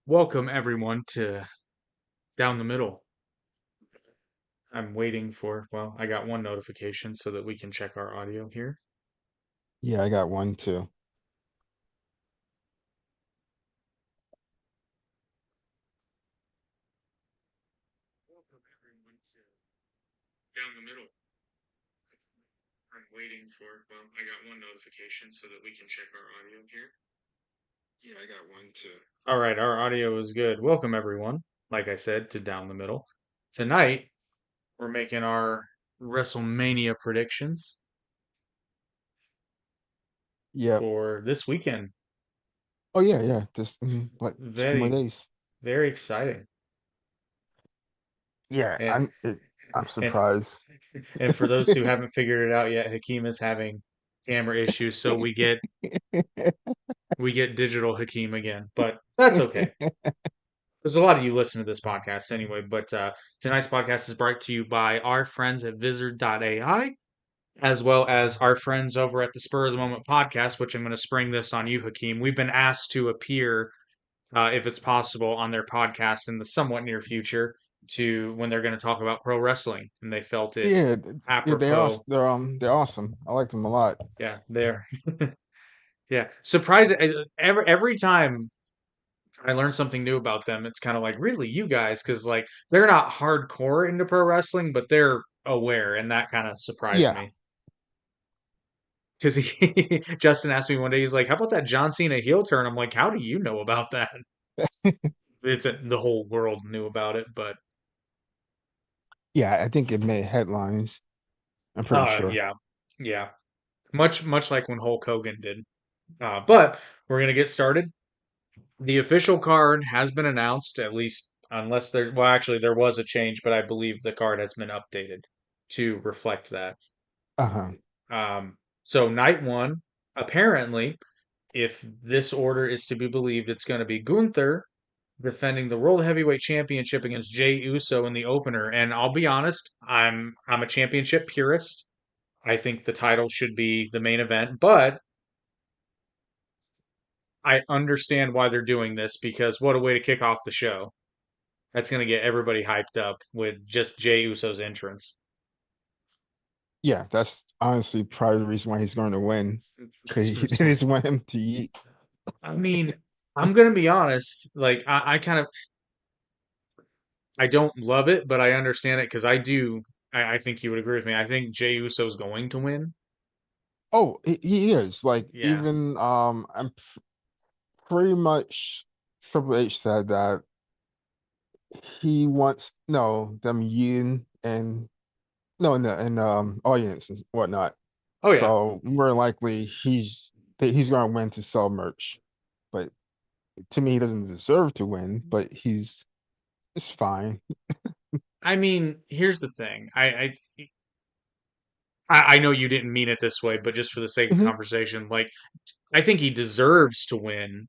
Welcome everyone to Down the Middle. I'm waiting for, well, I got one notification so that we can check our audio here. Yeah, I got one too. Welcome everyone to Down the Middle. I'm waiting for, well, I got one notification so that we can check our audio here. Yeah, I got one too. All right, our audio is good. Welcome everyone, like I said, to Down the Middle. Tonight, we're making our WrestleMania predictions Yep. for this weekend. Oh yeah, yeah. This like 2 more Very, days. very exciting. Yeah, And I'm and surprised. And for those who haven't figured it out yet, Hakeem is having camera issues, so we get digital Hakeem again. But that's okay. There's a lot of you listen to this podcast anyway. But tonight's podcast is brought to you by our friends at Vizard.ai, as well as our friends over at the Spur of the Moment podcast, which I'm going to spring this on you, Hakeem. We've been asked to appear if it's possible, on their podcast in the somewhat near future to when they're going to talk about pro wrestling, and they felt it Yeah, yeah, apropos. they're awesome. I like them a lot. Yeah, there. Yeah, surprising. Every time I learn something new about them, it's kind of like, really, you guys, because like they're not hardcore into pro wrestling, but they're aware, and that kind of surprised Yeah. me. Because he Justin asked me one day, he's like, "How about that John Cena heel turn?" I'm like, "How do you know about that?" The whole world knew about it, but Yeah, I think it made headlines. I'm pretty sure. yeah, yeah, much like when Hulk Hogan did. But we're gonna get started. The official card has been announced, at least unless there's, well, actually, there was a change, but I believe the card has been updated to reflect that. Uh-huh. So night one, apparently, if this order is to be believed, it's going to be Gunther defending the World Heavyweight Championship against Jey Uso in the opener. And I'll be honest, I'm a championship purist. I think the title should be the main event, but I understand why they're doing this because what a way to kick off the show. That's going to get everybody hyped up with just Jey Uso's entrance. Yeah, that's honestly probably the reason why he's going to win. Because That's he just they what just want him to eat. I mean. I'm going to be honest. Like, I kind of, I don't love it, but I understand it because I do. I think you would agree with me. I think Jey Uso's going to win. Oh, he is. Like Yeah. even pretty much Triple H said that he wants no them Yin and no in the audience and whatnot. Oh, yeah. So more likely he's going to win to sell merch, but to me he doesn't deserve to win. But it's fine. I mean, here's the thing. I know you didn't mean it this way, but just for the sake of Mhm. conversation, like I think he deserves to win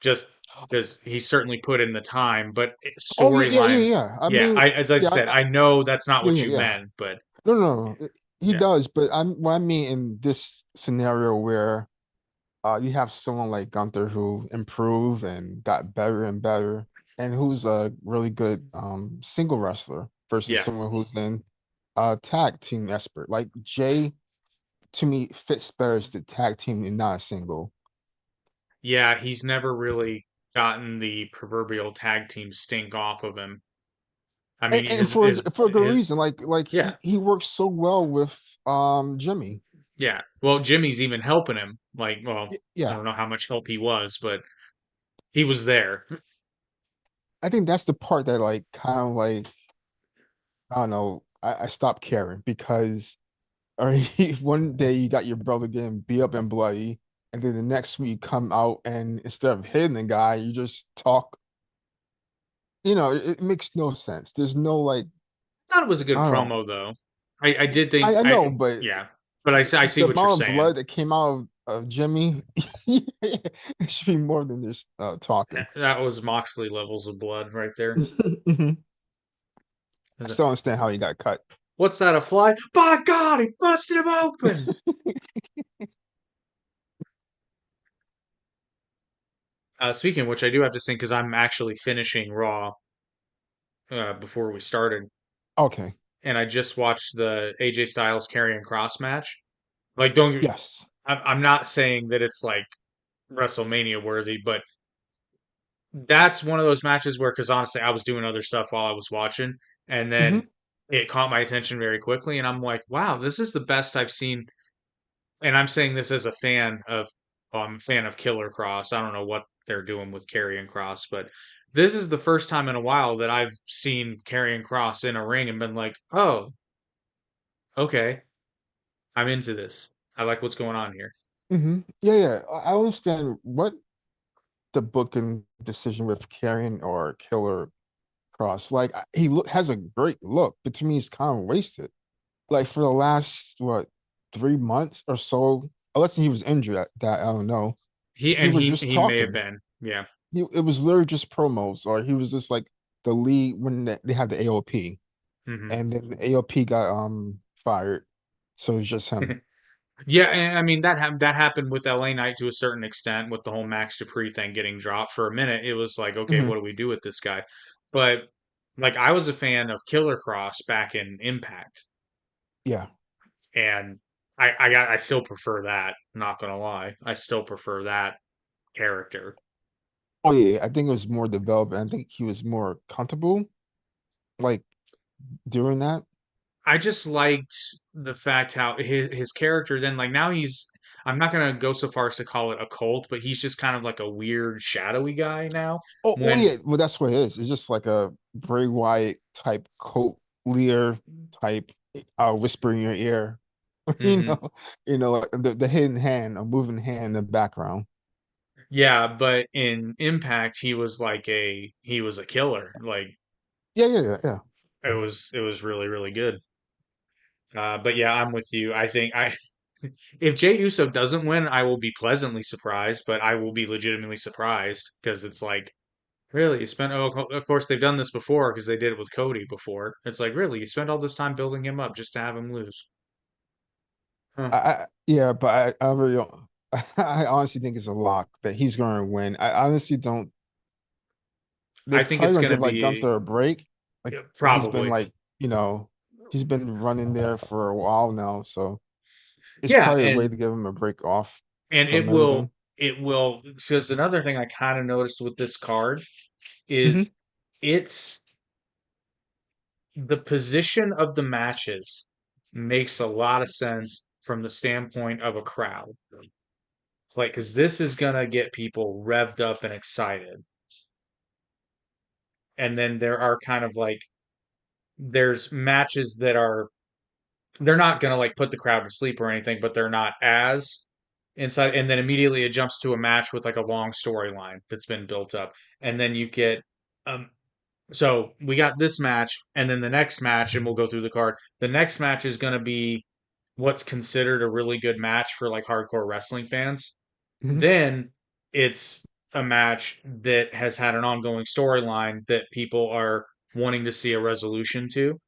just because he certainly put in the time. But Oh yeah, yeah, storyline, yeah, yeah. I yeah. mean, As I yeah, said, I know that's not yeah, what yeah, you yeah. meant, but No, no, no. He yeah, does, but what I mean in this scenario where you have someone like Gunther who improved and got better and better, and who's a really good single wrestler versus yeah, someone who's in tag team expert. Like Jay, to me, fits better as the tag team and not a single. yeah. He's never really gotten the proverbial tag team stink off of him. I mean, And for a good his reason. Like yeah, he works so well with Jimmy. yeah. Well, Jimmy's even helping him. Like, well, I Yeah, don't know how much help he was, but he was there. I think that's the part that like kind of like I don't know. I stopped caring because or one day you got your brother getting beat up and bloody, and then the next week you come out and instead of hitting the guy, you just talk. It makes no sense. There's no like, Thought it was a good I don't know. promo though. I did think I know, but yeah, but I see the what you're amount of saying. blood that came out of Jimmy, it should be more than just talking. That was Moxley levels of blood right there. I Is it- still understand how he got cut. What's that? A fly? By God, he busted him open. Speaking of which, I do have to think because I'm actually finishing Raw before we started, Okay. and I just watched the AJ Styles Karrion Cross match. Like, don't Yes. I'm not saying that it's like WrestleMania worthy, but that's one of those matches where, because honestly, I was doing other stuff while I was watching, and Hmm. then it caught my attention very quickly, and I'm like, wow, this is the best I've seen. And I'm saying this as a fan of, I'm a fan of Killer Cross. I don't know what they're doing with Karrion Cross, but this is the first time in a while that I've seen Karrion Cross in a ring and been like, oh, okay, I'm into this. I like what's going on here. Yeah, yeah. I understand what the booking decision with Carrion or Killer Cross. Like has a great look, but to me, it's kind of wasted. Like for the last what 3 months or so, unless he was injured, that I don't know. He He and was he just he may have talking. been, yeah. It was literally just promos, or he was just like the lead when they had the AOP, Hmm. and then the AOP got fired, so it's just him. Yeah, and I mean that happened with LA Knight to a certain extent with the whole Max Dupree thing getting dropped for a minute. It was like, okay, Hmm. what do we do with this guy? But like I was a fan of Killer Cross back in Impact, Yeah. and I still prefer that, not gonna lie. I still prefer that character. Oh yeah, I think it was more developed. I think he was more comfortable, like doing that. I just liked the fact how his character then like now he's I'm not gonna go so far as to call it a cult, but he's just kind of like a weird shadowy guy now. Oh When yeah, well that's what it is. It's just like a Bray Wyatt type cult leader type whisper in your ear. You Mhm. know, like the hidden hand, a moving hand in the background. Yeah, but in Impact he was a killer. Like Yeah, yeah, yeah, yeah. it was really really good. But yeah, I'm with you. I think I if Jey Uso doesn't win, I will be pleasantly surprised, but I will be legitimately surprised because it's like really you spent oh of course they've done this before because they did it with Cody before. It's like really you spent all this time building him up just to have him lose. Huh. Yeah, but I really don't. I honestly think it's a lock that he's going to win. I honestly don't. They're I think probably it's going to gonna give like be Gunther a break. Like yeah, he's been probably. like, he's been running there for a while now, so it's Yeah, probably a way to give him a break off and from everything. it will because another thing I kind of noticed with this card Hmm. is it's the position of the matches makes a lot of sense from the standpoint of a crowd. Like, because this is gonna get people revved up and excited. And then there are kind of like there's matches that are they're not gonna like put the crowd to sleep or anything, but they're not as inside. And then immediately it jumps to a match with like a long storyline that's been built up, and then you get um so we got this match, and then the next match, and we'll go through the card. The next match is going to be what's considered a really good match for like hardcore wrestling fans. Hmm. Then it's a match that has had an ongoing storyline that people are wanting to see a resolution to.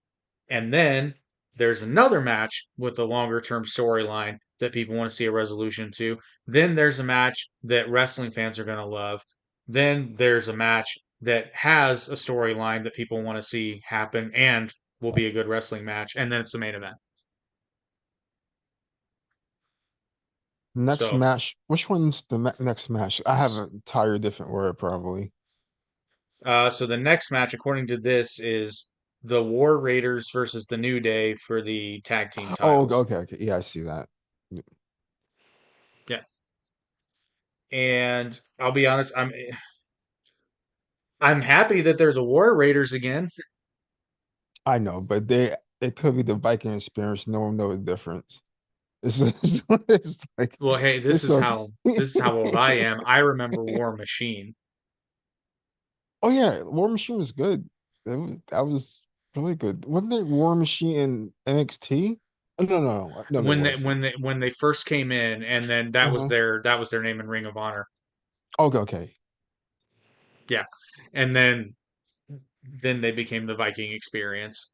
And then there's another match with a longer term storyline that people want to see a resolution to. Then there's a match that wrestling fans are going to love. Then there's a match that has a storyline that people want to see happen and will be a good wrestling match. And then it's the main event. Next So, match. Which one's the next match? I have an entirely different word probably. so the next match, according to this, is the War Raiders versus the New Day for the tag team Oh, titles. okay, okay. Yeah, I see that. Yeah. And I'll be honest, I'm happy that they're the War Raiders again. I know, but it could be the Viking experience. No one knows the difference. It's like Well, hey, it's okay. this is how old I am. I remember War Machine Oh yeah, War Machine was good. That was really good. Wasn't there War Machine in NXT? Oh, no, no, no, no, there wasn't. when they first came in, and then Uh-huh. that was their name in Ring of Honor. Okay, okay. Yeah, and then they became the Viking Experience,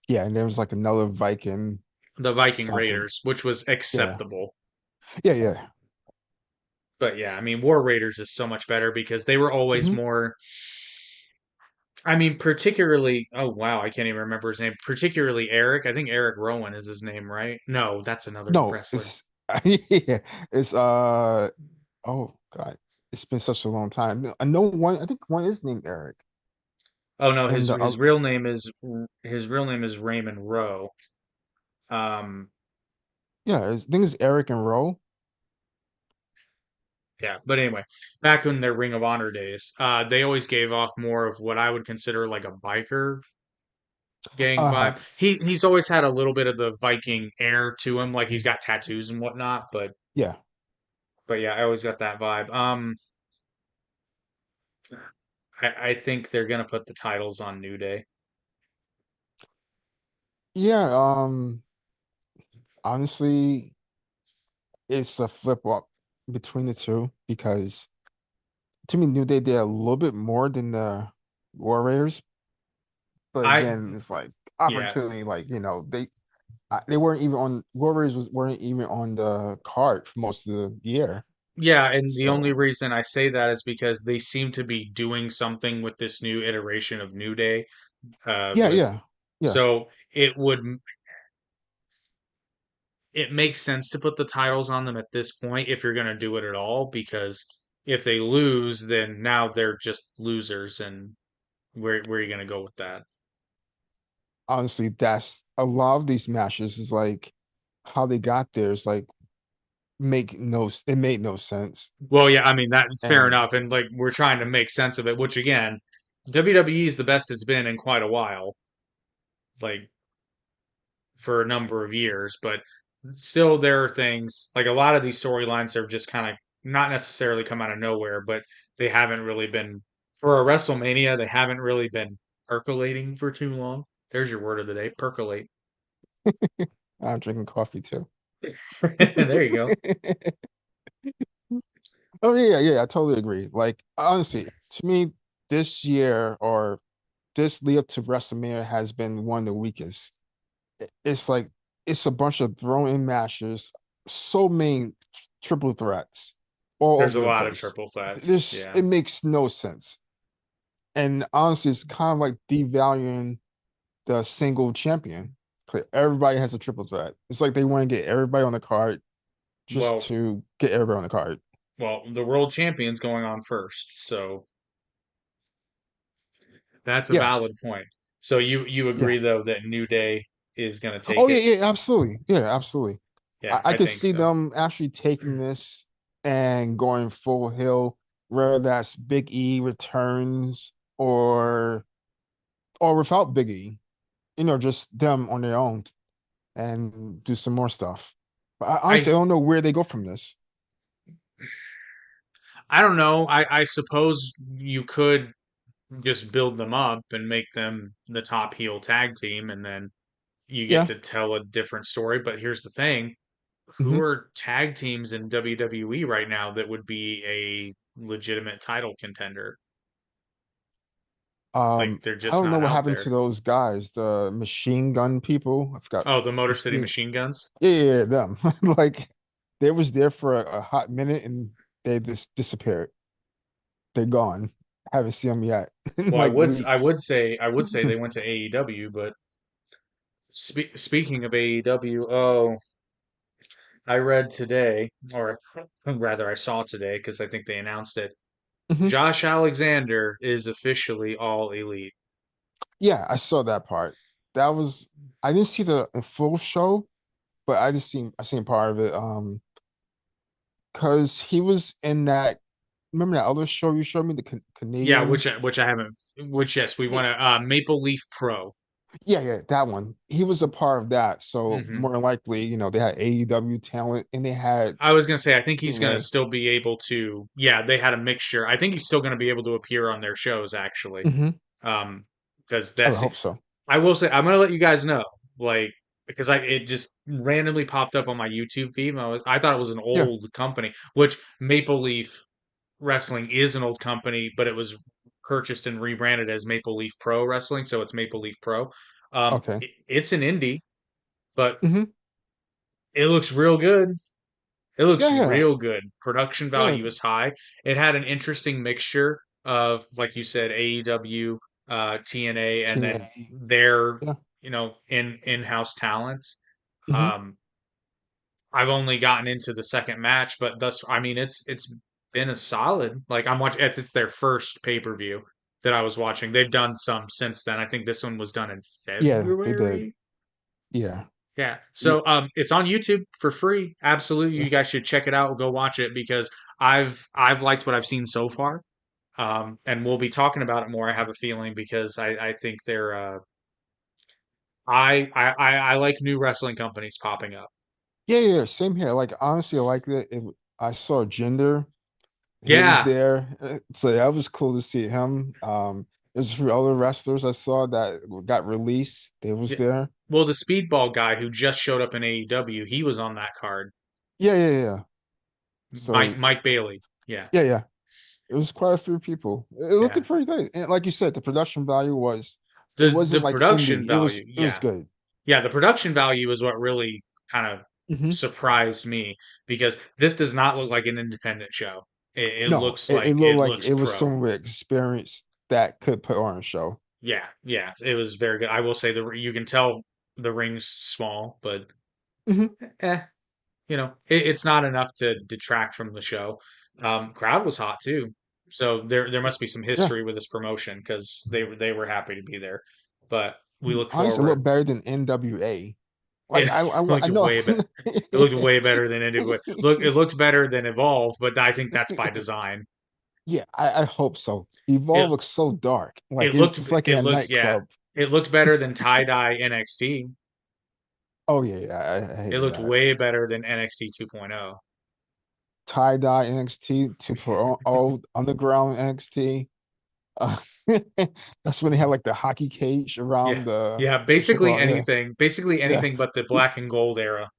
Yeah, and there was like another Viking the Viking something. Raiders, which was Yeah, acceptable. yeah, yeah. But yeah, I mean, War Raiders is so much better because they were always Hmm. more. I mean, particularly. Oh wow, I can't even remember his name. Particularly Eric. I think Eric Rowan is his name, right? No, that's another No, wrestler. it's yeah, it's oh God, it's been such a long time. I know one. I think one is named Eric, Oh no, and his real name is Raymond Rowe. Um, yeah, I think it's Eric and Rowe. yeah, but anyway, back in their Ring of Honor days, they always gave off more of what I would consider like a biker gang Uh-huh. vibe. He's always had a little bit of the Viking air to him, like he's got tattoos and whatnot. Yeah, But yeah, I always got that vibe. I think they're gonna put the titles on New Day. yeah. Honestly, it's a flip up between the two because to me, New Day did a little bit more than the Warriors, but I again, it's like yeah opportunity. Like they weren't even on Warriors weren't even on the card for most of the year. yeah, and the only So reason I say that is because they seem to be doing something with this new iteration of New Day. yeah, With yeah, yeah. so it makes sense to put the titles on them at this point if you're gonna do it at all, because if they lose, then now they're just losers, and where are you gonna go with that? Honestly, that's a lot of these matches is like how they got there is like it made no sense. Well, yeah, I mean that's fair And enough, and like we're trying to make sense of it, which again, WWE is the best it's been in quite a while, like for a number of years, but still there are things like a lot of these storylines have just kind of not necessarily come out of nowhere, but they haven't really been for a WrestleMania, they haven't really been percolating for too long. There's your word of the day, percolate. I'm drinking coffee too. There you go. Oh yeah, yeah, I totally agree. Like honestly, to me, this year or this lead up to WrestleMania has been one of the weakest. It's like it's a bunch of throw-in matches, so many triple threats all There's over a the lot of place. triple threats. This Yeah. it makes no sense. And honestly, it's kind of like devaluing the single champion. 'Cause everybody has a triple threat. It's like they want to get everybody on the card just Well, to get everybody on the card. the world champion's going on first, so that's a Yeah, valid point. So you yeah. agree though that New Day is going to take Oh it? yeah, yeah, absolutely. Yeah, absolutely. Yeah, I I could think see so. them actually taking this and going full hill, whether that's Big E returns or without Big E, just them on their own and do some more stuff. But I honestly, I don't know where they go from this. I don't know. I suppose you could just build them up and make them the top heel tag team, and then you get Yeah. to tell a different story. But here's the thing: who Hmm. are tag teams in WWE right now that would be a legitimate title contender? Like they're I just don't know not what out happened to there. those guys, the machine gun people. I forgot Oh, the Motor City machine. Machine Guns. Yeah, yeah, yeah, them. Like they was there for a hot minute and they just disappeared. They're gone. Haven't seen them yet in Well, like I weeks. would say they went to AEW, but speaking of AEW, oh, I read today, or rather, I saw today because I think they announced it. Hmm. Josh Alexander is officially all elite. Yeah, I saw that part. That was I didn't see the full show, but I seen part of it. Because he was in that. Remember that other show you showed me, the Yeah, Canadian? which I haven't. Which yes, we Yeah, want to Maple Leaf Pro. yeah, yeah, that one. He was a part of that. So hmm more than likely, they had AEW talent and they had I was gonna say I think he's gonna TNA. still be able to. Yeah, they had a mixture. I think he's still gonna be able to appear on their shows actually. Hmm. Um, because I would that's hope so. I will say I'm gonna let you guys know, like because it just randomly popped up on my YouTube feed. And I thought it was an Yeah. old company, which Maple Leaf Wrestling is an old company, but it was purchased and rebranded as Maple Leaf Pro Wrestling, so it's Maple Leaf Pro. Okay. It's an indie, but Hmm. it looks real good. It looks Yeah, yeah, real good. Production yeah. value is high. It had an interesting mixture of, like you said, AEW, TNA, and then TNA. their, Yeah. in-house talents. Hmm. Um, I've only gotten into the second match, but thus, I mean, it's been a solid. Like I'm watching, it's their first pay-per-view that I was watching. They've done some since then. I think this one was done in Yeah, they did. February. Yeah. Yeah. Yeah. So it's on YouTube for free. Absolutely. Yeah. You guys should check it out. Go watch it because I've liked what I've seen so far. And we'll be talking about it more, I have a feeling, because I think they're I like new wrestling companies popping up. Yeah, yeah, same here. Like honestly, I like it. I saw Gender. He was Yeah. there. So that was cool to see him. There's a few other wrestlers I saw that got released. They was Yeah. there. Well, the speedball guy who just showed up in AEW, he was on that card. Yeah, yeah, yeah. So Mike Bailey. Yeah. yeah, yeah. It was quite a few people. It looked Yeah. pretty good. And like you said, the production value was it The wasn't like production indie. It was value, it was yeah. good. Yeah, the production value is what really kind of Hmm. surprised me because this does not look like an independent show. It No, looks it like looked it like looks it was pro. someone with experience that could put on a show. Yeah, yeah, it was very good. I will say you can tell the ring's small, but Hmm. eh, it's not enough to detract from the show. Crowd was hot too, so there must be some Yeah. history with this promotion because they were happy to be there. But we look Honestly, it forward. looked better than NWA. Like It I looked know. way better. It looked way better than it did. It looked better than Evolve, but I think that's by design. Yeah, I hope so. Evolve It looks so dark. it Like looked it's like in it a looked yeah, nightclub. it looked better than tie dye NXT. Oh yeah, yeah, I It hated looked that. way better than NXT 2.0. Tie-dye NXT to pro old underground NXT. Uh, that's when they had like the hockey cage Yeah, around yeah, the circle. Yeah, basically yeah, anything but the black and gold era.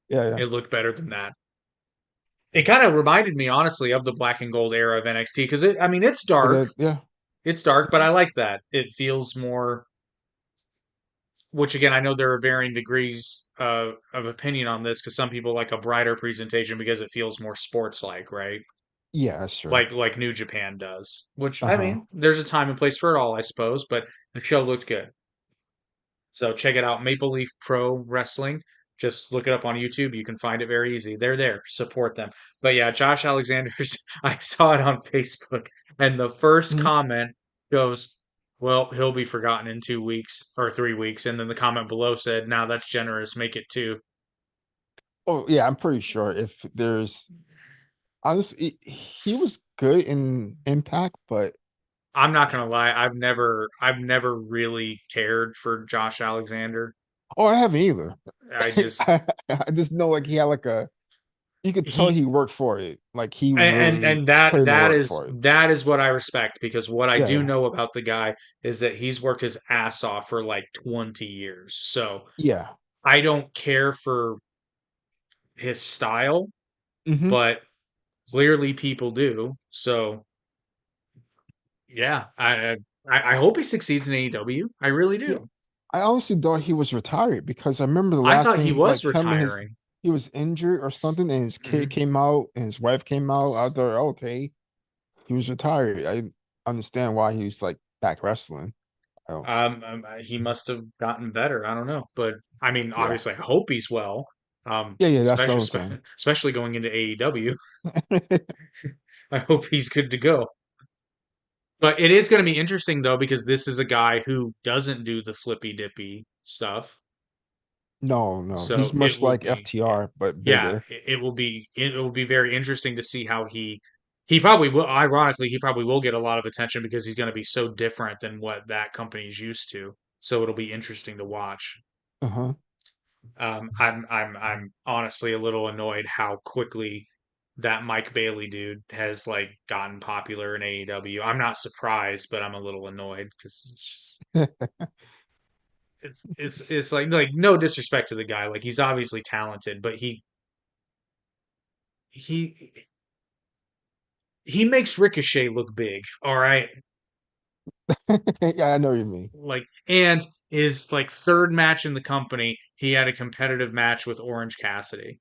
yeah, yeah. It looked better than that. It kind of reminded me, honestly, of the black and gold era of NXT because I mean, it's It dark. did, yeah. It's dark, but I like that. It feels more. Which again, I know there are varying degrees of opinion on this because some people like a brighter presentation because it feels more sports like, right? Yeah, that's true. Like New Japan does. Which I Uh-huh. mean, there's a time and place for it all, I suppose, but the show looked good. So check it out, Maple Leaf Pro Wrestling. Just look it up on YouTube. You can find it very easy. They're there. Support them. But yeah, Josh Alexander's, I saw it on Facebook, and the first Mhm. comment goes, well, he'll be forgotten in 2 weeks or 3 weeks. And then the comment below said, now that's generous. Make it two. Oh yeah, I'm pretty sure if there's honestly he was good in Impact, but I'm not gonna lie, I've never really cared for Josh Alexander. oh, I haven't either. I just I just know like he had like a you could tell he he worked for it. Like he and really put in the that work is for it. that is what I respect because what I Yeah, do yeah. know about the guy is that he's worked his ass off for like 20 years. So Yeah. I don't care for his style, Hmm. but clearly people do. So yeah, I hope he succeeds in AEW. I really Yeah. do. I honestly thought he was retired because I remember the I last thought he thing was like him and his retiring. he was injured or something and his kid Mhm. came out and his wife came out. I thought, okay, he was retired. I understand why he was like back wrestling. Oh, He must have gotten better. I don't know, but I mean, yeah. obviously, I hope he's well. Yeah, yeah, that's the Especially other thing. especially going into AEW. I hope he's good to go. But it is going to be interesting though because this is a guy who doesn't do the flippy dippy stuff. No, no. He's So it much will like be, yeah, FTR, but yeah, bigger. it will be very interesting to see how he probably will. Ironically, he probably will get a lot of attention because he's going to be so different than what that company's used to. So it'll be interesting to watch. Uh-huh. I'm honestly a little annoyed how quickly that Mike Bailey dude has like gotten popular in AEW. I'm not surprised, but I'm a little annoyed because it's like no disrespect to the guy, like he's obviously talented, but he he makes Ricochet look big, all right? Yeah, I know what you mean. Like and his like third match in the company, he had a competitive match with Orange Cassidy.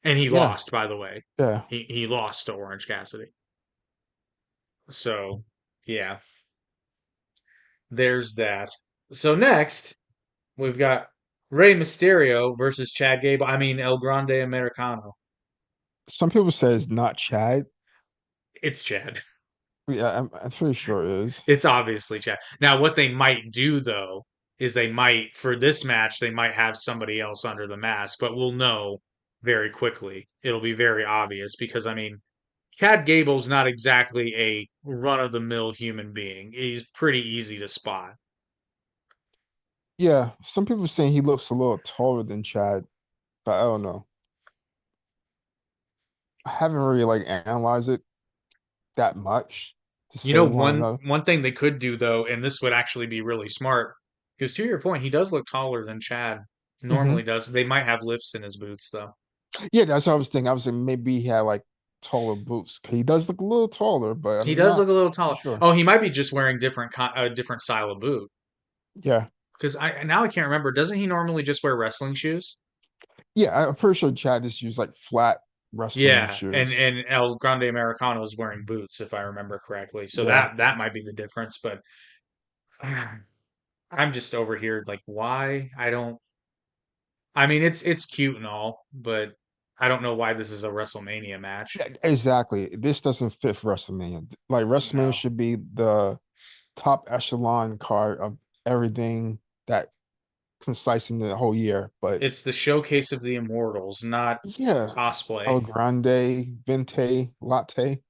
And he Yeah, lost, by the way. yeah. He lost to Orange Cassidy. So, yeah, there's that. So next, we've got Rey Mysterio versus Chad Gable. I mean, El Grande Americano. Some people say it's not Chad. It's Chad. Yeah, I'm pretty sure it is. It's obviously Chad. Now, what they might do though is they might for this match they might have somebody else under the mask, but we'll know very quickly. It'll be very obvious because I mean, Chad Gable's not exactly a run of the mill human being. He's pretty easy to spot. Yeah, some people saying he looks a little taller than Chad, but I don't know. I haven't really like analyzed it that much to You say know, one or one another. one thing they could do though, and this would actually be really smart, because to your point, he does look taller than Chad Hmm. normally does. They might have lifts in his boots though. Yeah, that's what I was thinking. I was thinking maybe he had like taller boots. He does look a little taller, but He I'm does not look a little too taller. sure. Oh, he might be just wearing a different style of boot. Yeah, Because I can't remember. Doesn't he normally just wear wrestling shoes? yeah, I'm pretty sure Chad just used like flat wrestling Yeah, and shoes. and El Grande Americano is wearing boots, if I remember correctly. So Yeah, that might be the difference. But I'm just over here like, why? I don't. I mean, it's cute and all, but I don't know why this is a WrestleMania match. yeah, exactly. This doesn't fit for WrestleMania. Like WrestleMania No, should be the top echelon card of everything that concise in the whole year. But it's the showcase of the immortals, not yeah, El cosplay. Grande, Vente, Latte,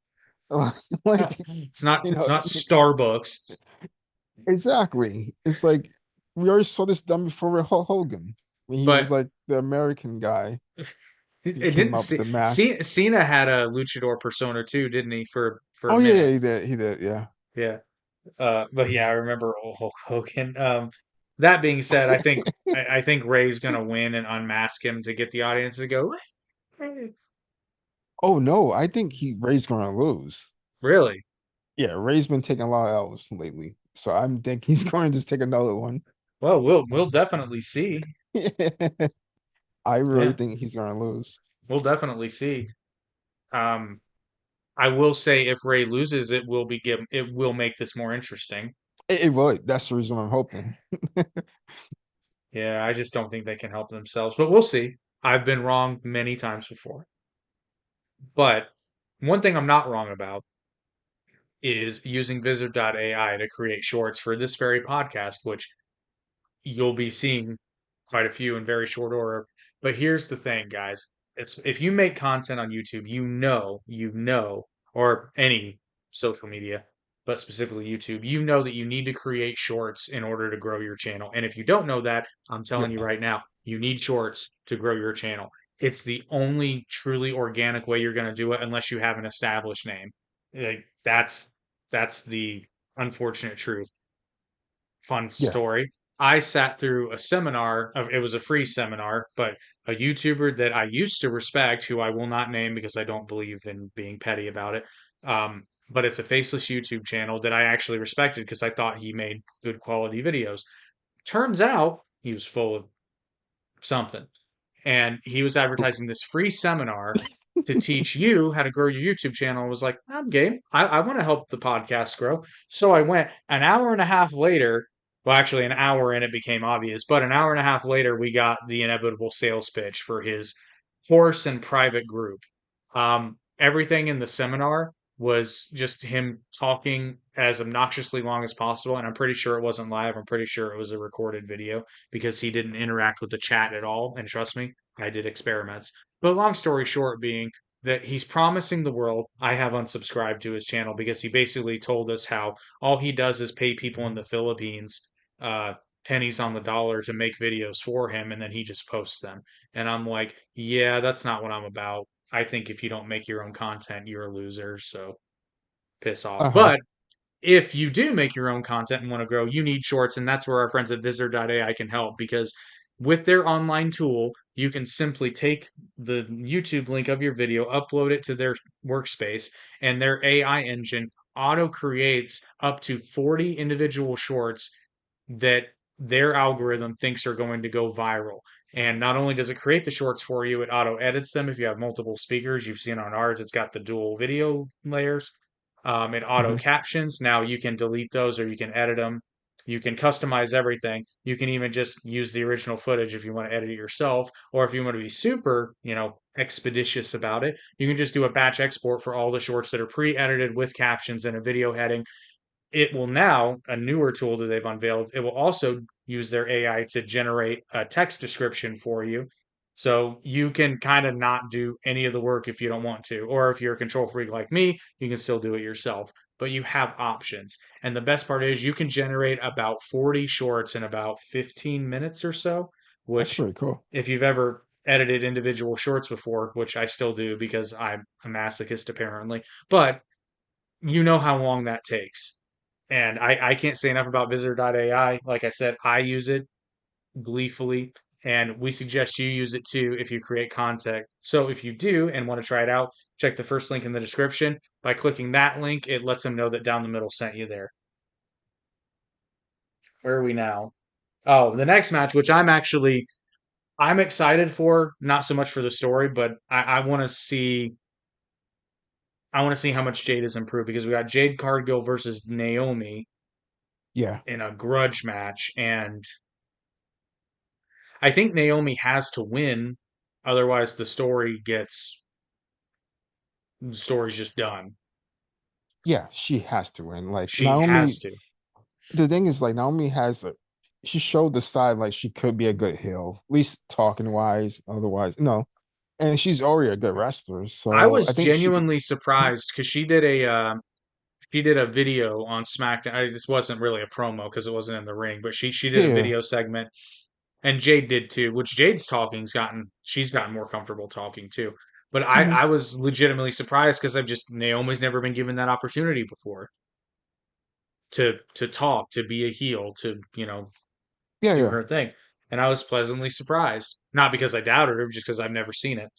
like It's not Starbucks, exactly. It's like we already saw this done before with Hulk Hogan when he was but like the American guy. He it came didn't up with see. the mask. Cena had a luchador persona too, didn't he? For a Oh yeah, yeah, minute. he did. He did. Yeah. Yeah. But yeah, I remember old Hulk Hogan. That being said, I think Ray's gonna win and unmask him to get the audience to go. "Hey." Oh no, I think Ray's gonna lose. Really? Yeah, Ray's been taking a lot of L's lately, so I'm think he's going to take another one. Well, we'll definitely see. I really Yeah, think he's gonna lose. we'll definitely see. Um, I will say if Ray loses, it will make this more interesting. It really. That's the reason I'm hoping. Yeah, I just don't think they can help themselves, but we'll see. I've been wrong many times before. But one thing I'm not wrong about is using Visitor.ai to create shorts for this very podcast, which you'll be seeing quite a few in very short order. But here's the thing, guys. If you make content on YouTube, or any social media, but specifically YouTube, you know that you need to create shorts in order to grow your channel. And if you don't know that, I'm telling you Yeah. right now, you need shorts to grow your channel. It's the only truly organic way you're going to do it unless you have an established name. Like, that's the unfortunate truth. Fun Yeah. story. I sat through a seminar of it was a free seminar, but a YouTuber that I used to respect, who I will not name because I don't believe in being petty about it. But it's a faceless YouTube channel that I actually respected because I thought he made good quality videos. Turns out he was full of something. And he was advertising this free seminar to teach you how to grow your YouTube channel. I was like, I'm game. I want to help the podcast grow. So I went an hour and a half later. Well, actually, an hour in it became obvious, but an hour and a half later, we got the inevitable sales pitch for his horse and private group. Everything in the seminar was just him talking as obnoxiously long as possible. And I'm pretty sure it wasn't live. I'm pretty sure it was a recorded video because he didn't interact with the chat at all. And trust me, I did experiments. But long story short being that he's promising the world. I have unsubscribed to his channel because he basically told us how all he does is pay people in the Philippines uh, pennies on the dollar to make videos for him, and then he just posts them. And I'm like, yeah, that's not what I'm about. I think if you don't make your own content, you're a loser. So piss off. Uh-huh. But if you do make your own content and want to grow, you need shorts, and that's where our friends at Visitor.ai can help because with their online tool, you can simply take the YouTube link of your video, upload it to their workspace, and their AI engine auto creates up to 40 individual shorts that their algorithm thinks are going to go viral. And not only does it create the shorts for you, it auto edits them if you have multiple speakers. You've seen on ours, it's got the dual video layers. It auto Hmm. captions. Now you can delete those or you can edit them. You can customize everything. You can even just use the original footage if you want to edit it yourself, or if you want to be super, expeditious about it, you can just do a batch export for all the shorts that are pre-edited with captions and a video heading. It will now, a newer tool that they've unveiled, it will also use their AI to generate a text description for you. So you can kind of not do any of the work if you don't want to. Or if you're a control freak like me, you can still do it yourself. But you have options. And the best part is you can generate about 40 shorts in about 15 minutes or so, That's which, pretty cool. if you've ever edited individual shorts before, which I still do because I'm a masochist apparently, but you know how long that takes. And I can't say enough about Visitor.ai. Like I said, I use it gleefully, and we suggest you use it too if you create content. So if you do and want to try it out, check the first link in the description. By clicking that link, it lets them know that Down the Middle sent you there. Where are we now? Oh, the next match, which I'm excited for, not so much for the story, but I want to see how much Jade has improved because we got Jade Cargill versus Naomi Yeah. in a grudge match, and I think Naomi has to win, otherwise the story's just done. Yeah, she has to win. Like She has Naomi, to. the thing is, like Naomi she showed the side like she could be a good heel, at least talking wise. Otherwise, no. And she's already a good wrestler, I so I was think she could. genuinely Mhm. surprised because she did a video on SmackDown. This wasn't really a promo because it wasn't in the ring, but she did a Yeah. video segment, and Jade did too. Which Jade's talking's gotten she's gotten more comfortable talking too. But I Hmm. I was legitimately surprised because I've just Naomi's never been given that opportunity before to talk, to be a heel, to Yeah, do yeah, her thing. And I was pleasantly surprised. Not because I doubted her, just because I've never seen it.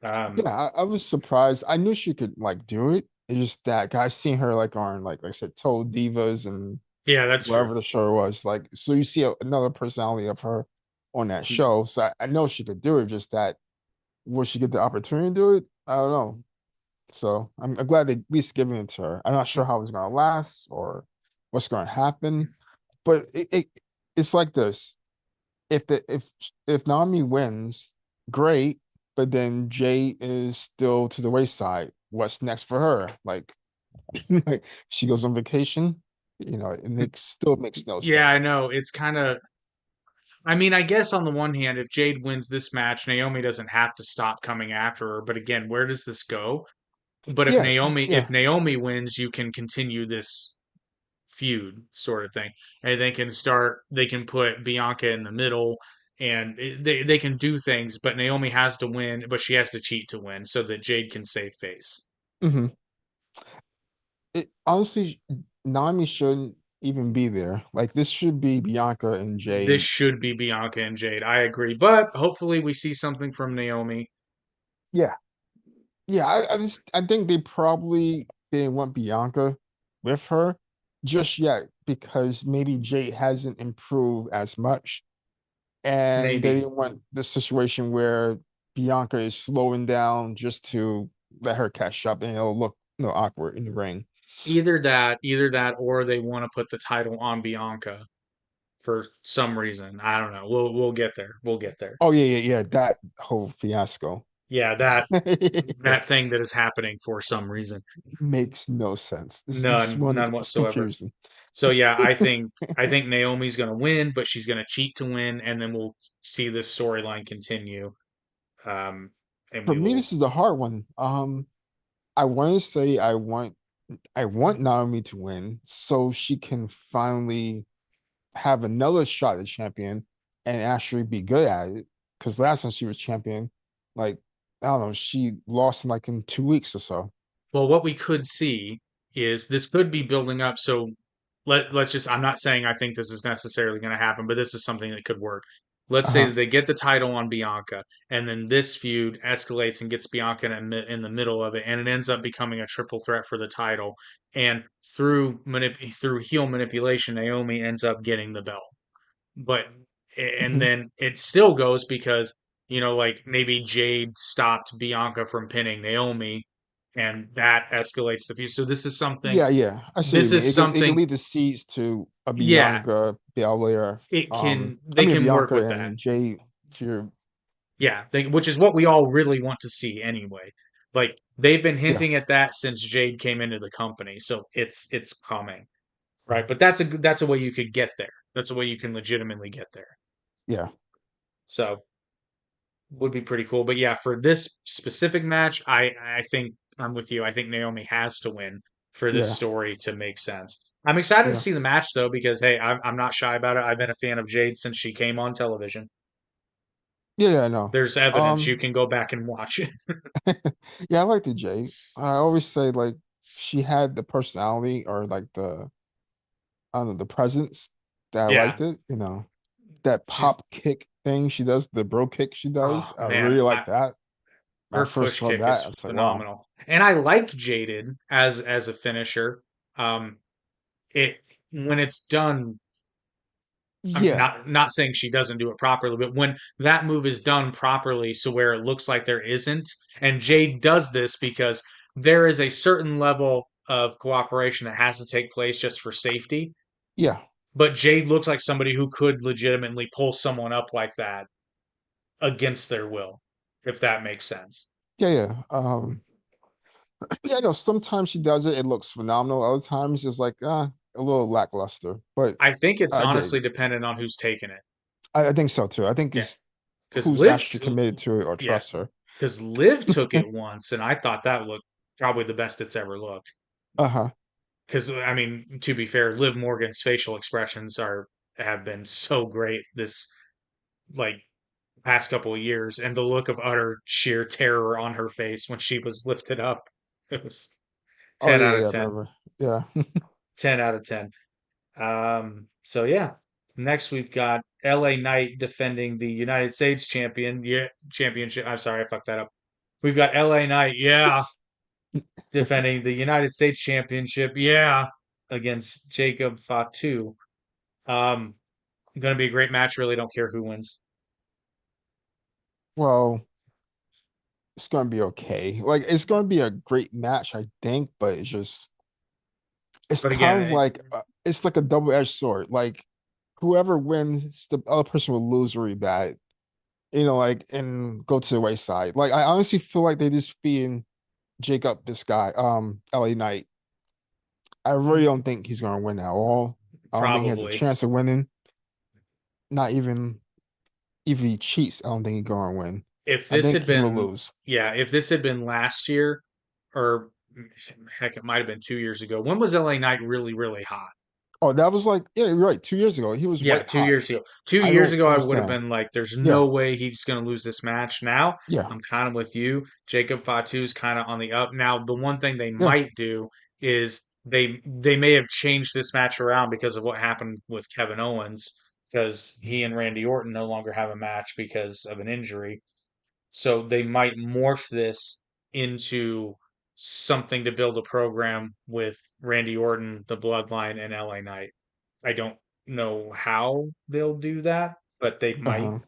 yeah. Um, I was surprised. I knew she could like do it. It's just that I've seen her like on like I said, Total Divas and yeah, that's true. wherever the show was. Like, so you see another personality of her on that show. So I know she could do it. Just that will she get the opportunity to do it? I don't know. So I'm glad they at least giving it to her. I'm not sure how it's gonna last or what's gonna happen, but it's like this. If Nami wins, great, but then Jay is still to the wayside. What's next for her? Like, like she goes on vacation. It makes no Yeah, I sense. know. It's kind of. I mean, I guess on the one hand, if Jade wins this match, Naomi doesn't have to stop coming after her. But again, where does this go? But if Yeah, Naomi yeah. if Naomi wins, you can continue this feud sort of thing, and they can put Bianca in the middle, and they can do things. But Naomi has to win, but she has to cheat to win, so that Jade can save face. Hmm. It honestly, Nami shouldn't even be there. Like this should be Bianca and This Jade. should be Bianca and Jade. I agree. But hopefully we see something from Naomi. Yeah, yeah. I think they probably didn't want Bianca with her just yet because maybe Jade hasn't improved as much, and they Maybe. didn't want the situation where Bianca is slowing down just to let her catch up, and it'll look awkward in the ring. Either that, or they want to put the title on Bianca for some reason. I don't know. We'll get there. We'll get there. Oh yeah, yeah, yeah. That whole fiasco Yeah, that thing that is happening for some reason. makes no sense. This is None, one of none the most whatsoever. confusing. So yeah, I think Naomi's gonna win, but she's gonna cheat to win, and then we'll see this storyline continue. Um, and For we me, will. this is a hard one. I want to say I want Naomi to win so she can finally have another shot at champion and actually be good at it. Because last time she was champion, like I don't know, she lost in like in 2 weeks or so. Well, what we could see is this could be building up. So let's just, I'm not saying I think this is necessarily going to happen, but this is something that could work. Let's say Uh-huh. that they get the title on Bianca, and then this feud escalates and gets Bianca in the middle of it, and it ends up becoming a triple threat for the title. And through heel manipulation, Naomi ends up getting the belt. But And Mhm. then it still goes because, like maybe Jade stopped Bianca from pinning Naomi, and that escalates the feud. So Yeah, yeah. I see what you this mean. is It could something, lead to seeds to a yeah, Bianca, Belair, they can work Bianca with that. and Jay feud. Yeah, which is what we all really want to see anyway. Like they've been Yeah, hinting at that since Jade came into the company, so it's coming, right? But that's a way you could get there. That's a way you can legitimately get there. yeah, So would be pretty cool. But yeah, for this specific match, I think I'm with you. I think Naomi has to win for this yeah, story to make sense. I'm excited to yeah. see the match though because hey, I'm not shy about it. I've been a fan of Jade since she came on television. Yeah, yeah, I know. There's evidence you can go back and watch it. Yeah, I like the Jay. I always say like she had the personality or like I don't know, the presence that I Yeah, liked it, that she's pop kick thing she does, the bro kick she does. oh I man, really like that. When I her first push saw kick that, I is was like, wow. phenomenal, and I like Jaded as a finisher. Um, it when it's done, I'm Yeah, not saying she doesn't do it properly, but when that move is done properly, so where it looks like there isn't, and Jade does this because there is a certain level of cooperation that has to take place just for safety. yeah, But Jade looks like somebody who could legitimately pull someone up like that against their will, if that makes sense. yeah, yeah. Yeah, no, sometimes she does it, it looks phenomenal. Other times it's like a little lackluster. But I think it's I get honestly dependent on who's taking it. I think so too. I think Yeah, it's because who's actually committed to it or Yeah, trusts her. because Liv took it once, and I thought that looked probably the best it's ever looked. Uh-huh. Because I mean, to be fair, Liv Morgan's facial expressions are have been so great this like past couple of years, and the look of utter sheer terror on her face when she was lifted up, it was Oh 10 yeah, out yeah, of I 10. remember. Yeah. 10 out of 10. So yeah. Next we've got LA Knight defending the United States championship. I'm sorry, I fucked that up. We've got LA Knight, yeah, defending the United States championship, yeah, against Jacob Fatu. Um, gonna be a great match. Really don't care who wins. Well, it's gonna be okay. Like it's gonna be a great match, I think, but it's But again, kind of like it's like a double-edged sword. Like whoever wins, the other person will lose really bad. Like and go to the wayside. Like I honestly feel like they just feeding Jacob this guy, LA Knight. I really don't think he's gonna win at all. I don't think he has a probably chance of winning. Not even if he cheats, I don't think he's gonna win. if I this think had he will been, lose. yeah, if this had been last year, or heck, it might have been 2 years ago. When was LA Knight really, really hot? Oh, that was like, yeah, you're right. 2 years ago, he was Yeah, white two hot. years ago. Two I years don't ago, I would have understand. been like, "There's Yeah, no way he's going to lose this match." Now, yeah, I'm kind of with you. Jacob Fatu's kind of on the up. Now, the one thing they yeah, might do is they may have changed this match around because of what happened with Kevin Owens, because he and Randy Orton no longer have a match because of an injury. So they might morph this into something to build a program with Randy Orton, the Bloodline, and LA Knight. I don't know how they'll do that, but they might uh-huh.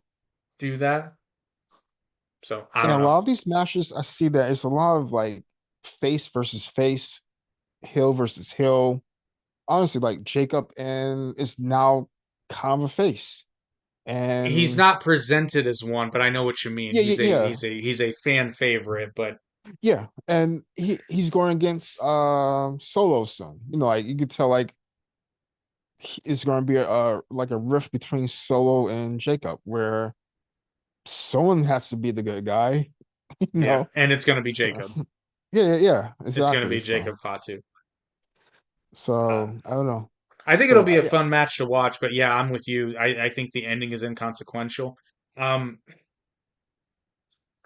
do that. So I And don't a know. lot of these matches, I see that it's a lot of like face versus face, heel versus heel. Honestly, like Jacob and is now kind of a face. He's And not presented as one, but I know what you mean. yeah, yeah, yeah, He's a fan favorite, but yeah. And he's going against Solo son. Like you could tell like it's going to be a like a rift between Solo and Jacob where someone has to be the good guy, you yeah, know. and it's going to be So Jacob. yeah, yeah, yeah, It's going to exactly. be So Jacob Fatu. Uh, so I don't know, I think it'll but be a yeah. fun match to watch, but yeah, I'm with you. I think the ending is inconsequential. Um,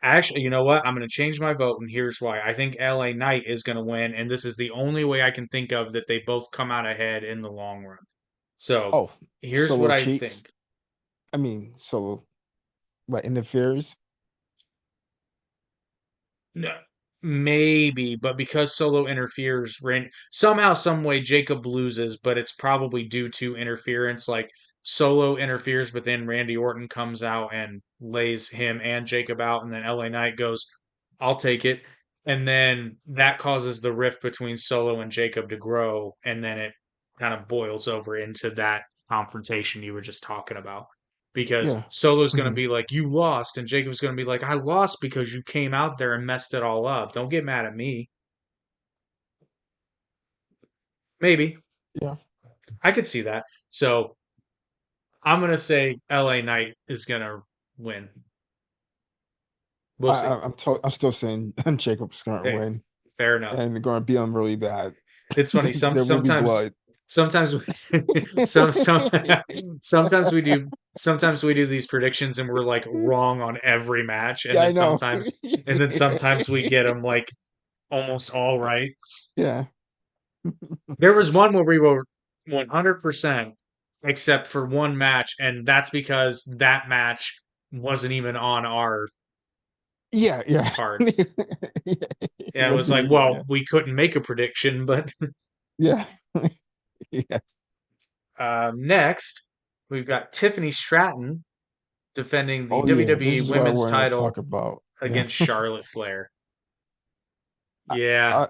Actually, you know what? I'm going to change my vote, and here's why. I think LA Knight is going to win, and this is the only way I can think of that they both come out ahead in the long run. So Oh, here's what Solo I cheats. think. I mean, Solo what interferes? No, maybe, but because Solo interferes, somehow, some way, Jacob loses, but it's probably due to interference. Like Solo interferes, but then Randy Orton comes out and lays him and Jacob out, and then LA Knight goes, "I'll take it." And then that causes the rift between Solo and Jacob to grow, and then it kind of boils over into that confrontation you were just talking about. Because Yeah. Solo's going to Hmm. be like, "You lost," and Jacob's going to be like, "I lost because you came out there and messed it all up. Don't get mad at me." Maybe. Yeah. I could see that. So I'm going to say LA Knight is going to win. We'll see. I'm still saying Jacob's gonna Hey, win fair enough. and gonna beat him really bad. It's funny. There will be blood. Sometimes, some, sometimes we do, sometimes we do these predictions and we're like wrong on every match, Yeah, I know. and then sometimes we get them like almost all right. Yeah. There was one where we were 100% except for one match, and that's because that match wasn't even on our Yeah, yeah. card. Yeah, it Yeah, it was wasn't like, even, well, yeah. we couldn't make a prediction, but Yeah. Yeah. next we've got Tiffany Stratton defending the Oh yeah, WWE this is what I Women's wanted to title talk about. Yeah. against Charlotte Flair. I, Yeah, I,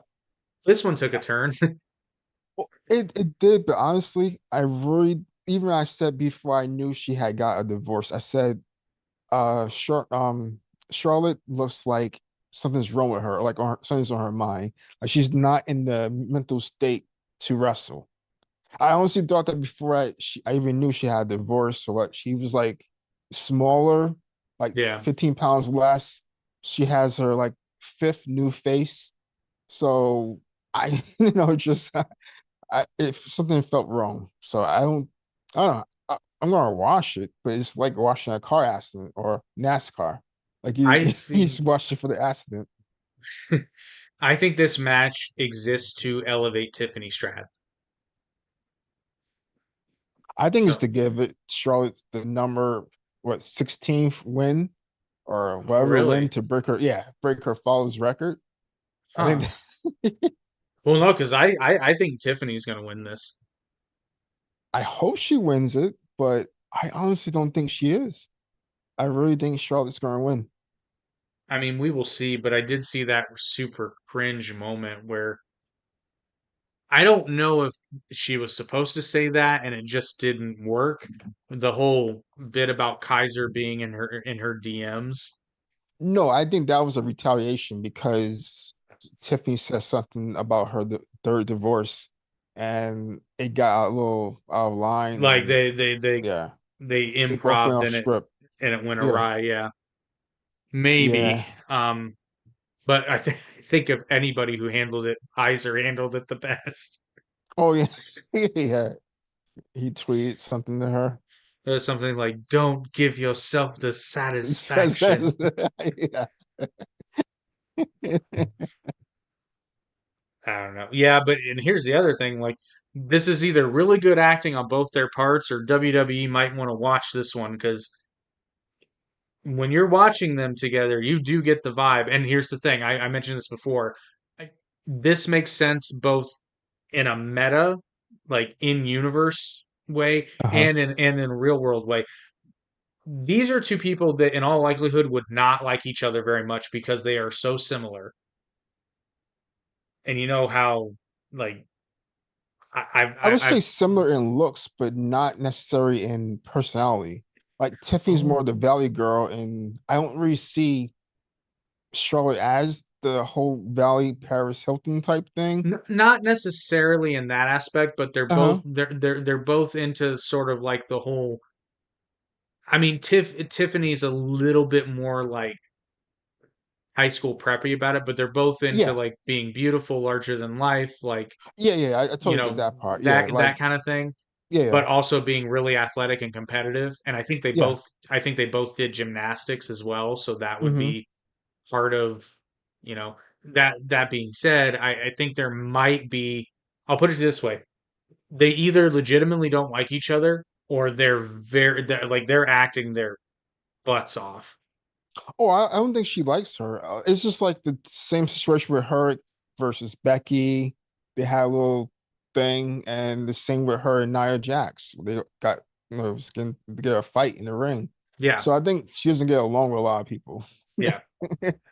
this one took a turn. well, it did, but honestly, I really even I said before I knew she had got a divorce, I said Charlotte looks like something's wrong with her, like something's on her mind. Like she's not in the mental state to wrestle. I honestly thought that before I even knew she had a divorce or what. She was like smaller, like Yeah, 15 pounds less. She has her like fifth new face. So I, just if something felt wrong. So I don't know. I'm gonna wash it, but it's like washing a car accident or NASCAR. Like you, I you think just wash it for the accident. I think this match exists to elevate Tiffany Stratton. I think it's So to give it Charlotte the number, what, 16th win or whatever win really, to break her father's record. I think huh? Well, no, because I think Tiffany's gonna win this. I hope she wins it, but I honestly don't think she is. I really think Charlotte's gonna win. I mean, we will see, but I did see that super cringe moment where I don't know if she was supposed to say that and it just didn't work. The whole bit about Kaiser being in her DMs. No, I think that was a retaliation because Tiffany said something about her third divorce, and it got a little out of line, Like and yeah, they they both went improved off script. and it went Yeah, awry, yeah. Maybe. yeah. But I think of anybody who handled it, Kaiser handled it the best. Oh yeah, yeah. He tweeted something to her. There was something like, "Don't give yourself the He says satisfaction." that. Yeah. I don't know. Yeah, but and here's the other thing, like this is either really good acting on both their parts or WWE might want to watch this one because when you're watching them together, you do get the vibe. And here's the thing, I mentioned this before. I, this makes sense both in a meta, like in universe way, Uh-huh. and in real world way. These are two people that in all likelihood would not like each other very much because they are so similar. And you know how like I would say I've similar in looks, but not necessarily in personality. Like Tiffany's more the oh Valley girl, and I don't really see Charlotte as the whole Valley Paris Hilton type thing. Not necessarily in that aspect, but Uh-huh. they're both into sort of like the whole. I mean, Tiffany's a little bit more like high school preppy about it, but they're both into Yeah. like being beautiful, larger than life, like Yeah, yeah. I you totally get know that part. Yeah, like that kind of thing. yeah, yeah, But also being really athletic and competitive. And yeah. I think they both did gymnastics as well, so that would Mm-hmm. be part of you know that being said, I think there might be. I'll put it this way: they either legitimately don't like each other or they're acting their butts off. Oh, I don't think she likes her. It's just like the same situation with her versus Becky. They had a little thing, and the same with her and Nia Jax. They got skin to get a fight in the ring. Yeah, So I think she doesn't get along with a lot of people. yeah.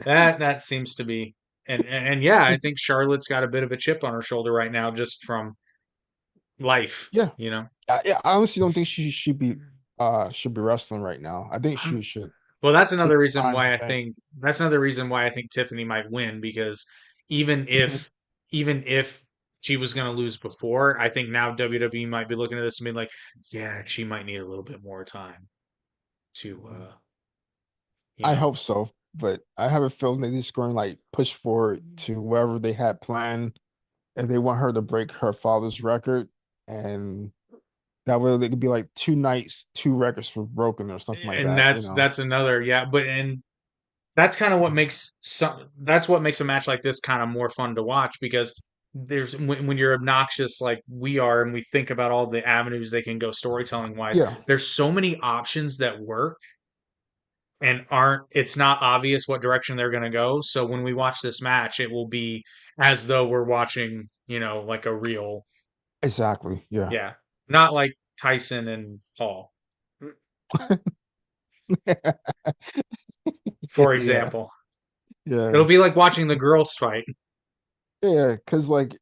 That seems to be, and yeah, I think Charlotte's got a bit of a chip on her shoulder right now, just from life. Yeah. You know. I honestly don't think she should be wrestling right now. I think she should Well, take time to think. that's another reason why I think Tiffany might win because even if even if she was going to lose before, I think now WWE might be looking at this and being like, yeah, she might need a little bit more time to you I know. hope so, but I have a feeling they're just going to like push forward to wherever they had planned, and they want her to break her father's record, and that way they could be like 2 nights, 2 records for broken or something like And that. You know? that's another yeah, but and that's kind of what makes some that's what makes a match like this kind of more fun to watch because there's when you're obnoxious like we are and we think about all the avenues they can go storytelling wise, Yeah, there's so many options that work and aren't it's not obvious what direction they're going to go. So when we watch this match, it will be as though we're watching, like a real, exactly. Yeah. yeah, not like Tyson and Paul, for Yeah. example. It'll Yeah. be like watching the girls fight. Yeah. Because like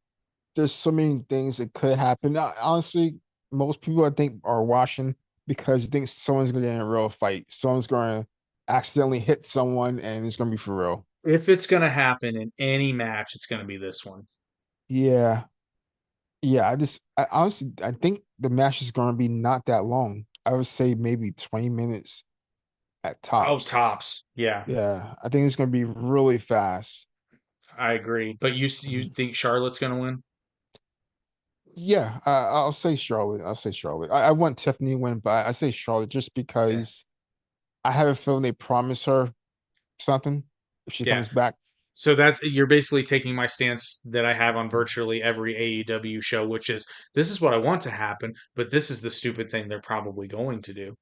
there's so many things that could happen. Honestly, most people I think are watching because they think someone's going to get in a real fight. Someone's going to accidentally hit someone and it's going to be for real. If it's going to happen in any match, it's going to be this one. Yeah. Yeah. I honestly, I think the match is going to be not that long. I would say maybe 20 minutes at Oh, tops. tops. Yeah, Yeah. I think it's going to be really fast. I agree. But you Mhm. think Charlotte's going to win? Yeah. I'll say Charlotte. I'll say Charlotte. I want Tiffany to win, but I say Charlotte just Yeah. because I have a feeling they promise her something if she Yeah. comes back. So that's you're basically taking my stance that I have on virtually every AEW show, which is this is what I want to happen, but this is the stupid thing they're probably going to do.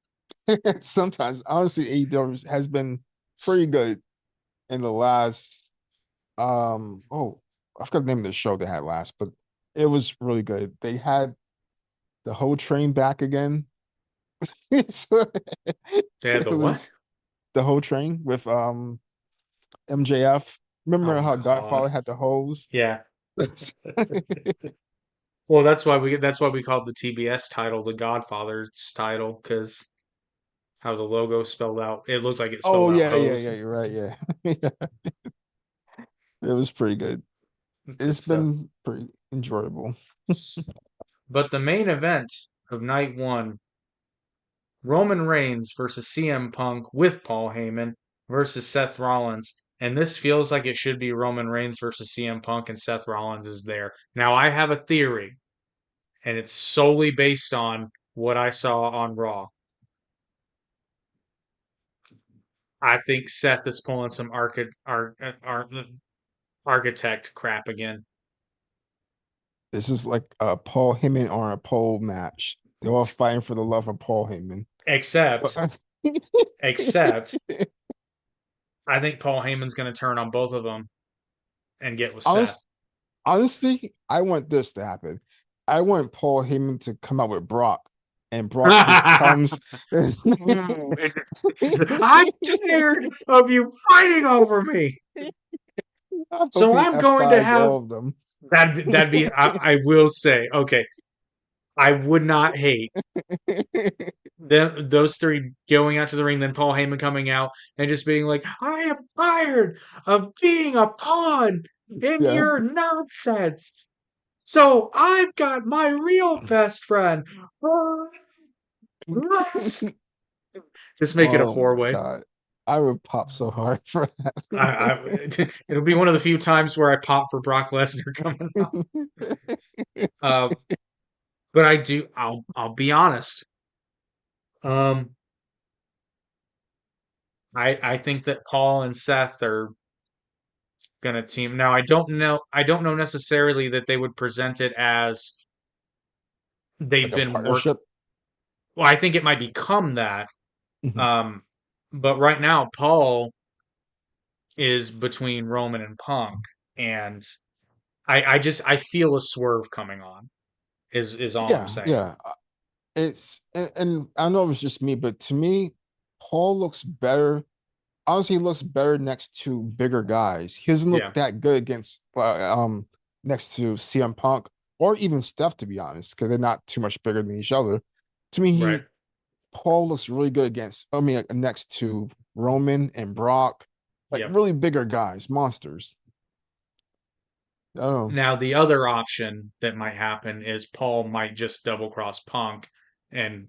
Sometimes, honestly, AEW has been pretty good in the last. Oh, I forgot the name of the show they had last, but it was really good. They had the whole train back again. So, They had it the what? was the whole train with MJF. Oh Remember how God. Godfather had the hose? Yeah. Well, that's why we called the TBS title the Godfather's title because how the logo spelled out. It looked like it spelled Oh out yeah, yeah, hose. yeah. You're right. Yeah, yeah. It was pretty good. Good It's stuff. been pretty enjoyable. But the main event of night one, Roman Reigns versus CM Punk with Paul Heyman versus Seth Rollins. And this feels like it should be Roman Reigns versus CM Punk and Seth Rollins is there. Now, I have a theory, and it's solely based on what I saw on Raw. I think Seth is pulling some architect crap again. This is like a Paul Heyman on a pole match. They're all fighting for the love of Paul Heyman. Except, But except, I think Paul Heyman's going to turn on both of them and get with Seth. honest, honestly, I want this to happen. I want Paul Heyman to come out with Brock, and Brock just comes. I I'm tired of you fighting over me. hope So he I'm going to F5s have all of them. that'd be I will say, okay, I would not hate those three going out to the ring, then Paul Heyman coming out and just being like, I am tired of being a pawn in Yeah. your nonsense. So I've got my real best friend. Let's just make it a Oh four my way. God. I would pop so hard for I it'll be one of the few times where I pop for Brock Lesnar coming out. that. Uh, but I do. I'll be honest. Um, I think that Paul and Seth are gonna team. Now I don't know. I don't know necessarily that they would present it as Like they've a been work. partnership. Well, I think it might become that. Mhm. Um, but right now Paul is between Roman and Punk, and I feel a swerve coming on. Is all I'm Yeah, saying. yeah. and I know it's just me, but to me, Paul looks better. Honestly, he looks better next to bigger guys. He doesn't look Yeah, that good against next to CM Punk or even Steph, to be honest, because they're not too much bigger than each other. To me, right. he Paul looks really good against. I mean, next to Roman and Brock, like Yep. really bigger guys, monsters. Oh Now, the other option that might happen is Paul might just double cross Punk and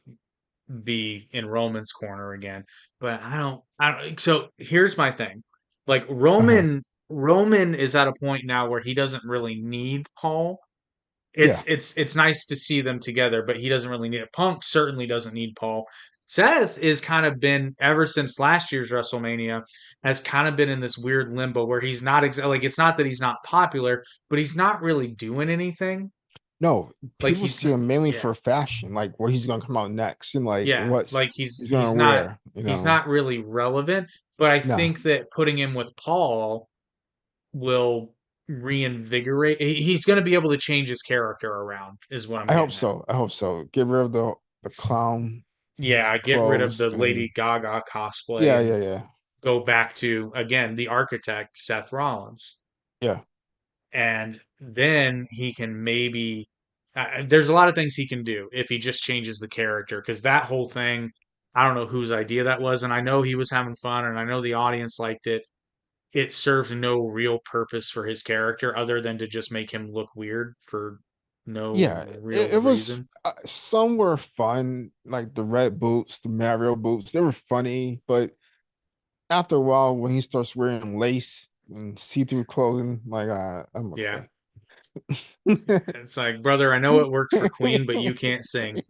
be in Roman's corner again. But I don't, so here's my thing. Like uh-huh. Roman is at a point now where he doesn't really need Paul. Yeah. It's nice to see them together, but he doesn't really need it. Punk certainly doesn't need Paul. Seth is kind of been ever since last year's WrestleMania has kind of been in this weird limbo where he's not like it's not that he's not popular, but he's not really doing anything. No, Like people see him mainly yeah, for fashion, like where he's gonna come out next and like yeah, what's like he's he's gonna not wear, he's not really relevant. But I Nah, think that putting him with Paul will reinvigorate. He's going to be able to change his character around, is what I'm I hope getting at. so. I hope so. Get rid of the clown Yeah, get rid of clothes the and Lady Gaga cosplay yeah, and yeah, yeah. go back to again the architect Seth Rollins, Yeah. and then he can maybe. There's a lot of things he can do if he just changes the character because that whole thing. I don't know whose idea that was, and I know he was having fun, and I know the audience liked it. It served no real purpose for his character other than to just make him look weird for no Yeah, real it was reason. some were fun, like the red boots, the Mario boots. They were funny, but after a while, when he starts wearing lace and see-through clothing, like I'm Yeah. okay. It's like, brother, I know it worked for Queen, but you can't sing.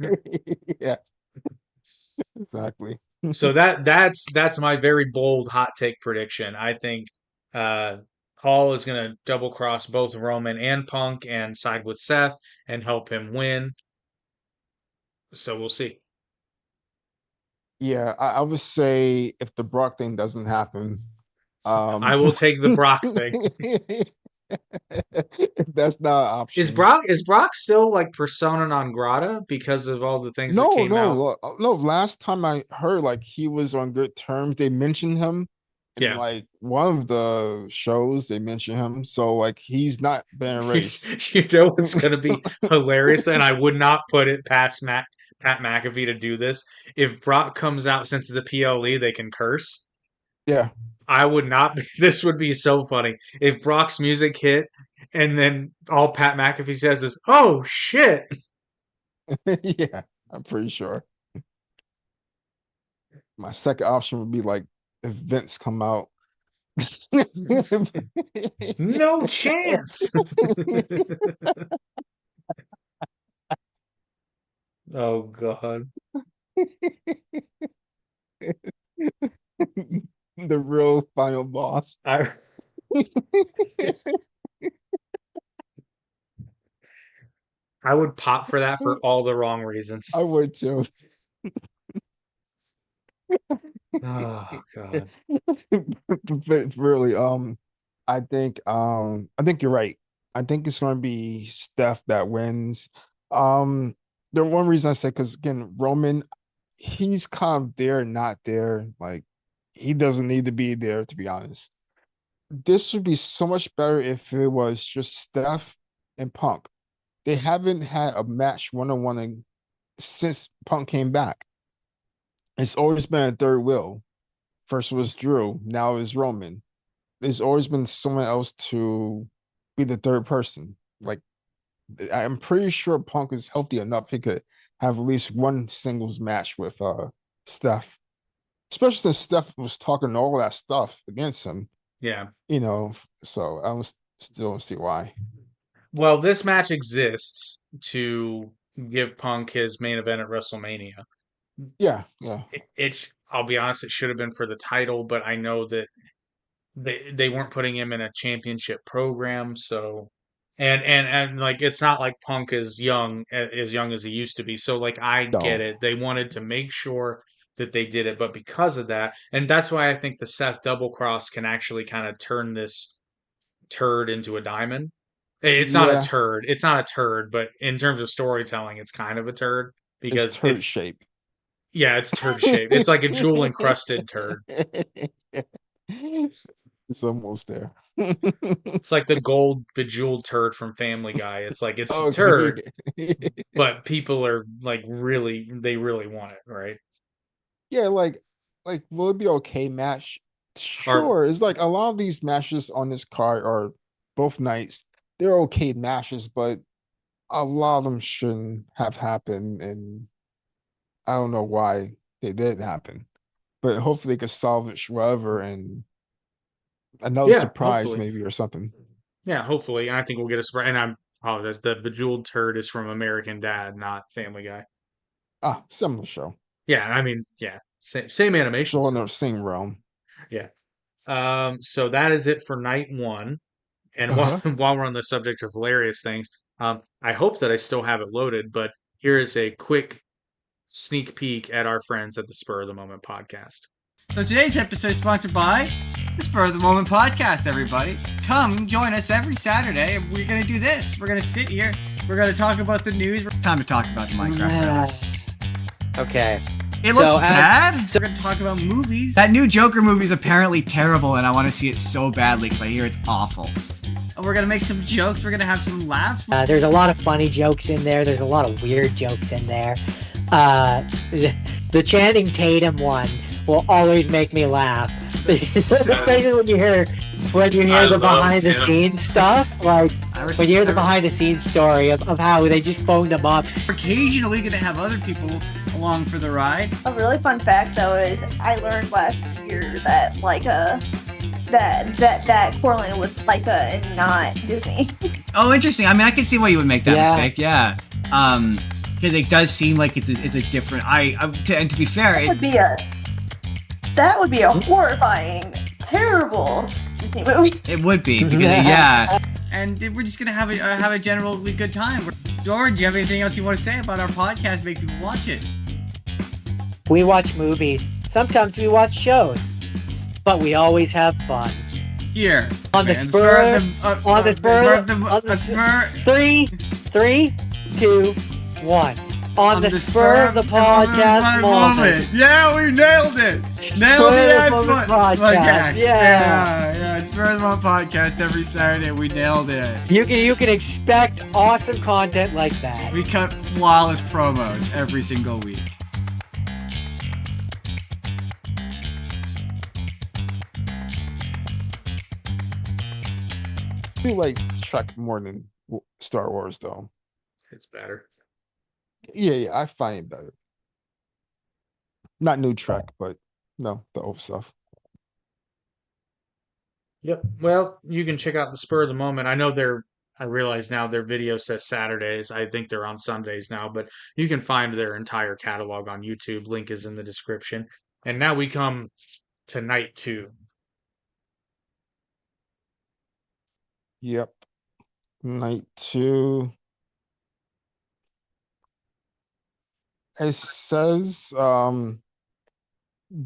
Yeah, exactly. So that's my very bold hot take prediction. I think uh Paul is gonna double cross both Roman and Punk and side with Seth and help him win. So we'll see. Yeah, I would say if the Brock thing doesn't happen, I um, will take the Brock thing. if that's not an option. Is Brock still like persona non grata because of all the things that No, came out? no. Last time I heard, like he was on good terms. They mentioned him in Yeah. like one of the shows. They mentioned him, so like he's not been erased. You know what's going to be hilarious, and I would not put it past Pat McAfee to do this. If Brock comes out since it's a PLE, they can curse. Yeah, I would not. This would be so funny if Brock's music hit, and then all Pat McAfee says is, "Oh shit." yeah. I'm pretty sure. My second option would be like if Vince come out. No chance. Oh god. The real final boss. I I would pop for that for all the wrong reasons. I would too. Oh god. But really, I think you're right. I think it's gonna be Steph that wins. The one reason I say because again, Roman, he's kind of there, not there. Like he doesn't need to be there, to be honest. This would be so much better if it was just Steph and Punk. They haven't had a match one-on-one since Punk came back. It's always been a third wheel. First was Drew, now is Roman. There's always been someone else to be the third person. Like I'm pretty sure Punk is healthy enough he could have at least one singles match with Steph. Especially since Steph was talking all that stuff against him, Yeah. so I was still don't see why. Well, this match exists to give Punk his main event at WrestleMania. Yeah, yeah. I'll be honest, it should have been for the title, but I know that they weren't putting him in a championship program, so and like it's not like Punk is as young as he used to be. So like I get No. it. They wanted to make sure that they did it, but because of that, and that's why I think the Seth double cross can actually kind of turn this turd into a diamond. It's not a Yeah, turd. It's not a turd, but in terms of storytelling, it's kind of a turd. It's because turd shape. yeah, it's turd shaped. It's like a jewel encrusted turd. It's almost there. It's like the gold bejeweled turd from Family Guy. It's like it's a Okay. turd, but people are like they really want it, right? Yeah, like will it be okay match? Or Sure. It's like a lot of these matches on this card are both nights. They're okay matches, but a lot of them shouldn't have happened, and I don't know why they did happen. But hopefully they could salvage whatever and another yeah, surprise hopefully. maybe or something. Yeah, hopefully. And I think we'll get a surprise. And I apologize. The bejeweled turd is from American Dad, not Family Guy. Ah, similar show. Yeah, I mean, yeah, same animation So in style. the same realm. Yeah. So that is it for night one. And while Uh-huh. while we're on the subject of hilarious things, I hope that I still have it loaded, but here is a quick sneak peek at our friends at the Spur of the Moment podcast. So today's episode is sponsored by the Spur of the Moment podcast, everybody. Come join us every Saturday, and we're going to do this. We're going to sit here. We're going to talk about the news. Time to talk about the Minecraft. Okay. It looks So, bad. We're going to talk about movies. That new Joker movie is apparently terrible, and I want to see it so badly because I hear it's awful. And we're going to make some jokes. We're going to have some laughs. There's a lot of funny jokes in there. There's a lot of weird jokes in there. The Channing Tatum one will always make me laugh. Especially when you hear the behind the scenes stuff. Like when you hear the behind the scenes story of how they just phoned them up. We're occasionally going to have other people along for the ride. A really fun fact, though, is I learned last year that that Coraline was Leica and not Disney. Oh, interesting. I mean, I can see why you would make that Yeah. mistake. Yeah. Because it does seem like it's a different. And to be fair, That would be a horrifying, terrible Disney movie. it would be because yeah. And we're just gonna have a generally good time. George, do you have anything else you want to say about our podcast? Make people watch it. We watch movies. Sometimes we watch shows. But we always have fun. Here On the man, spur, on the spur, of the- on the spur. 3, 2, 1. On the spur of the podcast moment. Yeah, we nailed it. Nailed Spur it. of the That's moment fun. podcast. Yeah. It's Spur of the Moment podcast every Saturday. We nailed it. You can expect awesome content like that. We cut flawless promos every single week. I do like Trek more than Star Wars though. It's better. Yeah, I find it better. Not new Trek, but no, the old stuff. Yep. Well, you can check out the Spur of the Moment. I realize now their video says Saturdays. I think they're on Sundays now, but you can find their entire catalog on YouTube. Link is in the description. And now we come to night two. Yep. Night 2. It says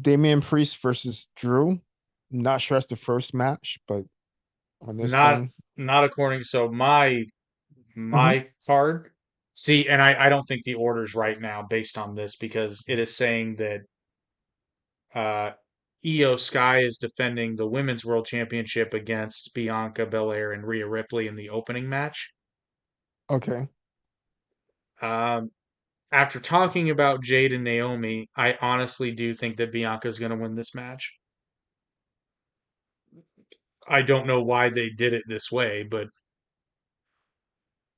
Damian Priest versus Drew. Not sure that's the first match, but on this Not thing. not according so my card. See, and I don't think the order's right now based on this because it is saying that uh Io Sky is defending the Women's World Championship against Bianca Belair and Rhea Ripley in the opening match. Okay. Um, After talking about Jade and Naomi, I honestly do think that Bianca's going to win this match. I don't know why they did it this way, but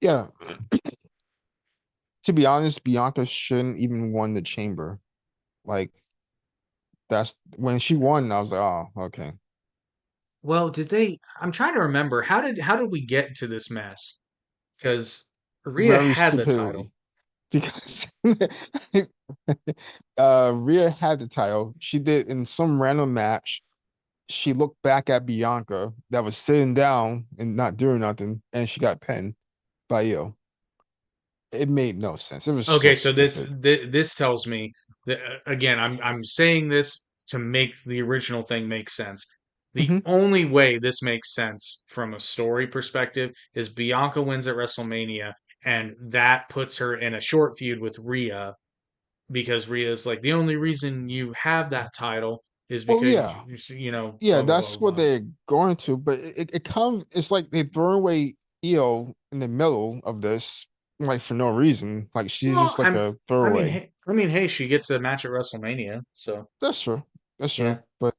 Yeah. To be honest, Bianca shouldn't even won the chamber. Like that's when she won, I was like, oh, okay. well, did they? I'm trying to remember how did we get to this mess? Because Rhea Very had the title. stupidly. Because Rhea had the title. She did in some random match. She looked back at Bianca that was sitting down and not doing nothing, and she got pinned by Io. It made no sense. It was Okay, so so this stupid. this tells me that again, I'm saying this to make the original thing make sense. The Mhm. only way this makes sense from a story perspective is Bianca wins at WrestleMania, and that puts her in a short feud with Rhea. because Rhea's like, the only reason you have that title is Well, because yeah, blah yeah, blah blah that's what blah. they're going to, but it comes. It's like they throw away Io in the middle of this, like for no reason. Like she's Well, just like a throwaway. hey, she gets a match at WrestleMania, so That's true. That's yeah. true. But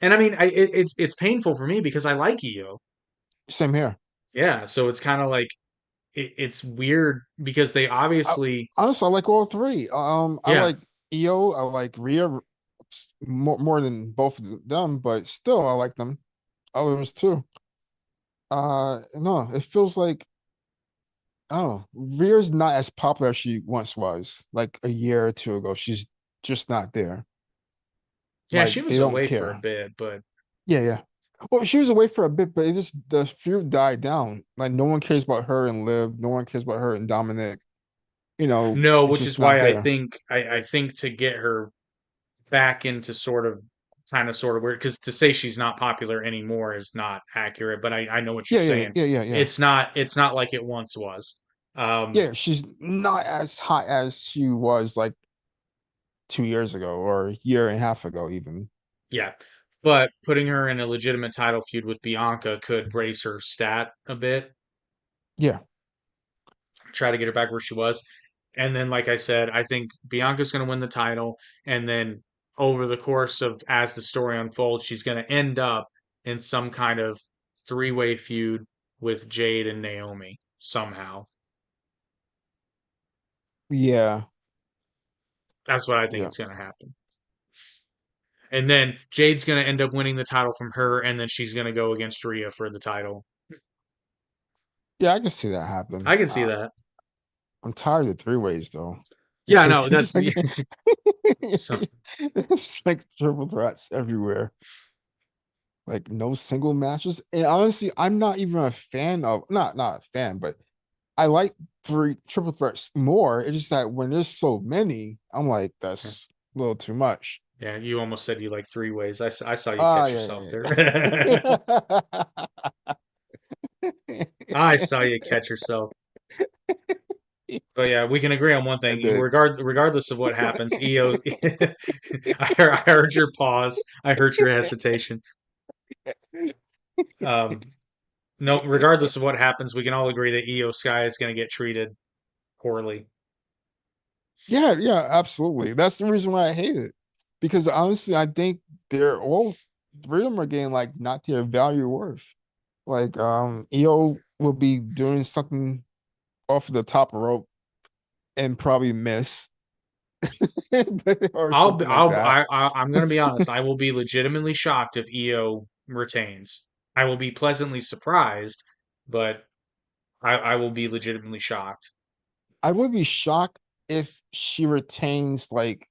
And I mean, it's painful for me because I like Io. same here. Yeah, so it's kind of like it's weird because they I, obviously, honestly, I like all three. I yeah, like Io. I like Rhea more than both of them, but still, I like them. Others too. No, it feels like I don't know. Rhea's not as popular as she once was, like a year or two ago. She's just not there. yeah, she Like they was don't away for a care. bit, but Yeah, yeah. Well, she was away for a bit, but it just the feud died down. Like no one cares about her and Liv. No one cares about her and Dominic. no, It's which just is not why there. I think to get her back into sort of weird because to say she's not popular anymore is not accurate, but I know what you're Yeah, yeah, saying. yeah, yeah, yeah. It's not like it once was. Yeah, she's not as hot as she was like 2 years ago or a year and a half ago, even. Yeah. But putting her in a legitimate title feud with Bianca could raise her stat a bit, Yeah. try to get her back where she was. And then, like I said, I think Bianca's going to win the title. And then over the course of as the story unfolds, she's going to end up in some kind of three-way feud with Jade and Naomi somehow. Yeah. That's what I think Yeah. is going to happen. And then Jade's going to end up winning the title from her, and then she's going to go against Rhea for the title. Yeah, I can see that happen. I can see that. I'm tired of three ways though. Yeah, Like no, it's that's like so. it's like triple threats everywhere. Like no single matches. And honestly, I'm not even a fan of not a fan, but I like three triple threats more. It's just that when there's so many, I'm like, that's a little too much. Yeah, you almost said you like three ways. I saw you Ah, catch yeah, yourself there. yeah, yeah. I saw you catch yourself. But yeah, we can agree on one I thing. did. Regardless of what happens, EO. I heard your pause. I heard your hesitation. Um, no, regardless of what happens, we can all agree that EO Sky is going to get treated poorly. Yeah, yeah, absolutely. That's the reason why I hate it. Because honestly, I think they're all three of them are getting like not their value worth. Like EO will be doing something off the top rope and probably miss or something like that. I'm going to be honest. I will be legitimately shocked if EO retains. I will be pleasantly surprised, but I will be legitimately shocked. I would be shocked if she retains like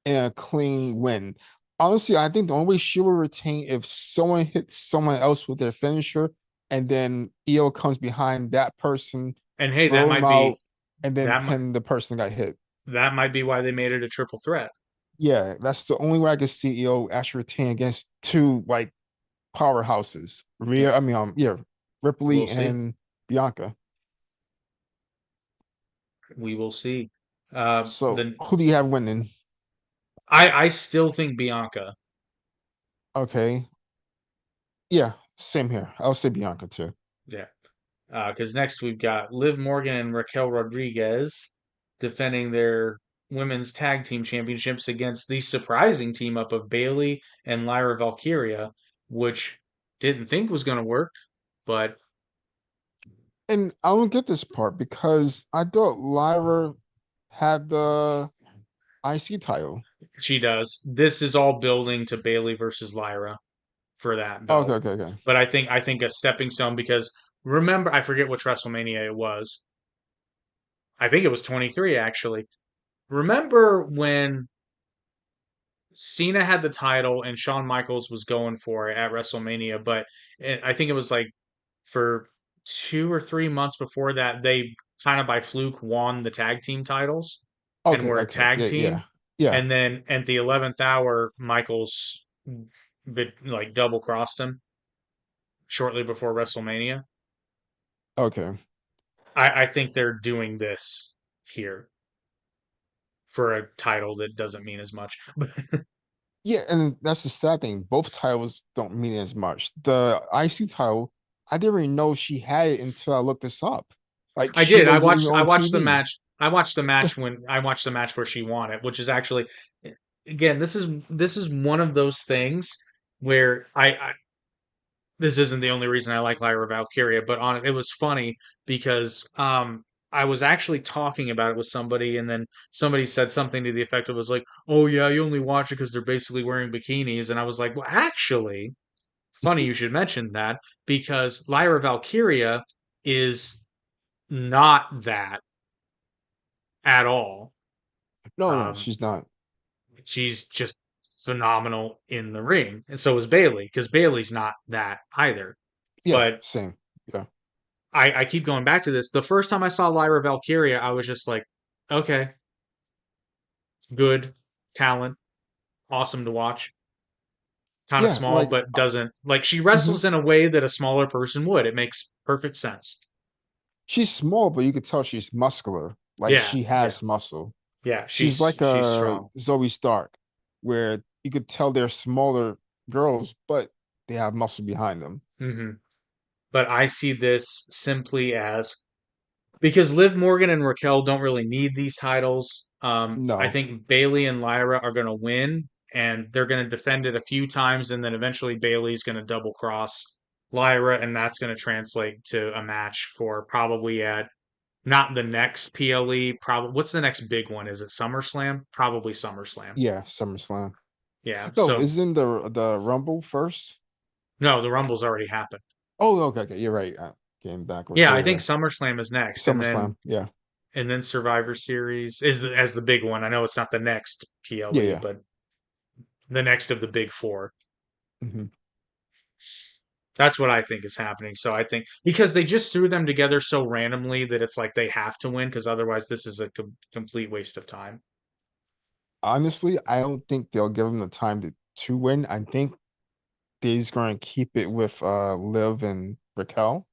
in a clean win. Honestly, I think the only way she will retain if someone hits someone else with their finisher and then EO comes behind that person, And hey, throw them out, and then that might pin the person that got hit. that might be why they made it a triple threat. Yeah, that's the only way I could see EO actually retain against two like powerhouses. Yeah, Rhea, I mean, yeah, we'll Ripley see. and Bianca. We will see. So Then who do you have winning? I still think Bianca. Okay. Yeah, same here. I'll say Bianca too. Yeah. Because next we've got Liv Morgan and Raquel Rodriguez defending their women's tag team championships against the surprising team up of Bailey and Lyra Valkyria, which didn't think was going to work, but And I don't get this part because I thought Lyra had the IC title. she does. This is all building to Bailey versus Lyra for that Okay, belt. okay, okay. But I think a stepping stone because remember I forget which WrestleMania it was. I think it was 23 actually. Remember when Cena had the title and Shawn Michaels was going for it at WrestleMania, but I think it was like for 2 or 3 months before that, they kind of by fluke won the tag team titles and Okay, were a okay. tag Yeah, team. yeah. Yeah. And then at the 11th hour, Michaels like double crossed him shortly before WrestleMania. Okay. I think they're doing this here. for a title that doesn't mean as much. Yeah, and that's the sad thing. Both titles don't mean as much. The IC title, I didn't even know she had it until I looked this up. Like I she did. wasn't even I on watched the TV. match. I watched the match where she won it, which is actually, again, this is one of those things where I this isn't the only reason I like Lyra Valkyria, but on it was funny because I was actually talking about it with somebody, and then somebody said something to the effect of was like, "Oh yeah, you only watch it because they're basically wearing bikinis," and I was like, "Well, actually, funny you should mention that because Lyra Valkyria is not that at all. No, no, Um, she's not. she's just phenomenal in the ring, and so is Bailey because Bailey's not that either." Yeah, But same. Yeah. I keep going back to this. The first time I saw Lyra Valkyria, I was just like, okay, good talent, awesome to watch. Kind of Yeah, small, like but doesn't like she mhm. wrestles in a way that a smaller person would. It makes perfect sense. She's small, but you could tell she's muscular. Like Yeah, she yeah, has muscle. yeah. She's like She's a strong. Zoe Stark, where you could tell they're smaller girls, but they have muscle behind them. hmm But I see this simply as because Liv Morgan and Raquel don't really need these titles. I No. think Bailey and Lyra are going to win, and they're going to defend it a few times, and then eventually Bailey's going to double cross Lyra, and that's going to translate to a match for probably at not the next PLE. Probably what's the next big one? Is it SummerSlam? Probably SummerSlam. Yeah, SummerSlam. Yeah. No, So isn't the Rumble first? no, the Rumble's already happened. Oh, okay, okay. You're right. Getting backwards. Yeah, Yeah, I yeah, think yeah. SummerSlam is next, SummerSlam. Yeah. and then Survivor Series is as the big one. I know it's not the next Yeah, PLE, yeah. but the next of the big four. Hmm. That's what I think is happening. So I think because they just threw them together so randomly that it's like they have to win because otherwise this is a complete waste of time. Honestly, I don't think they'll give them the time to win. I think they're just going to keep it with Liv and Raquel.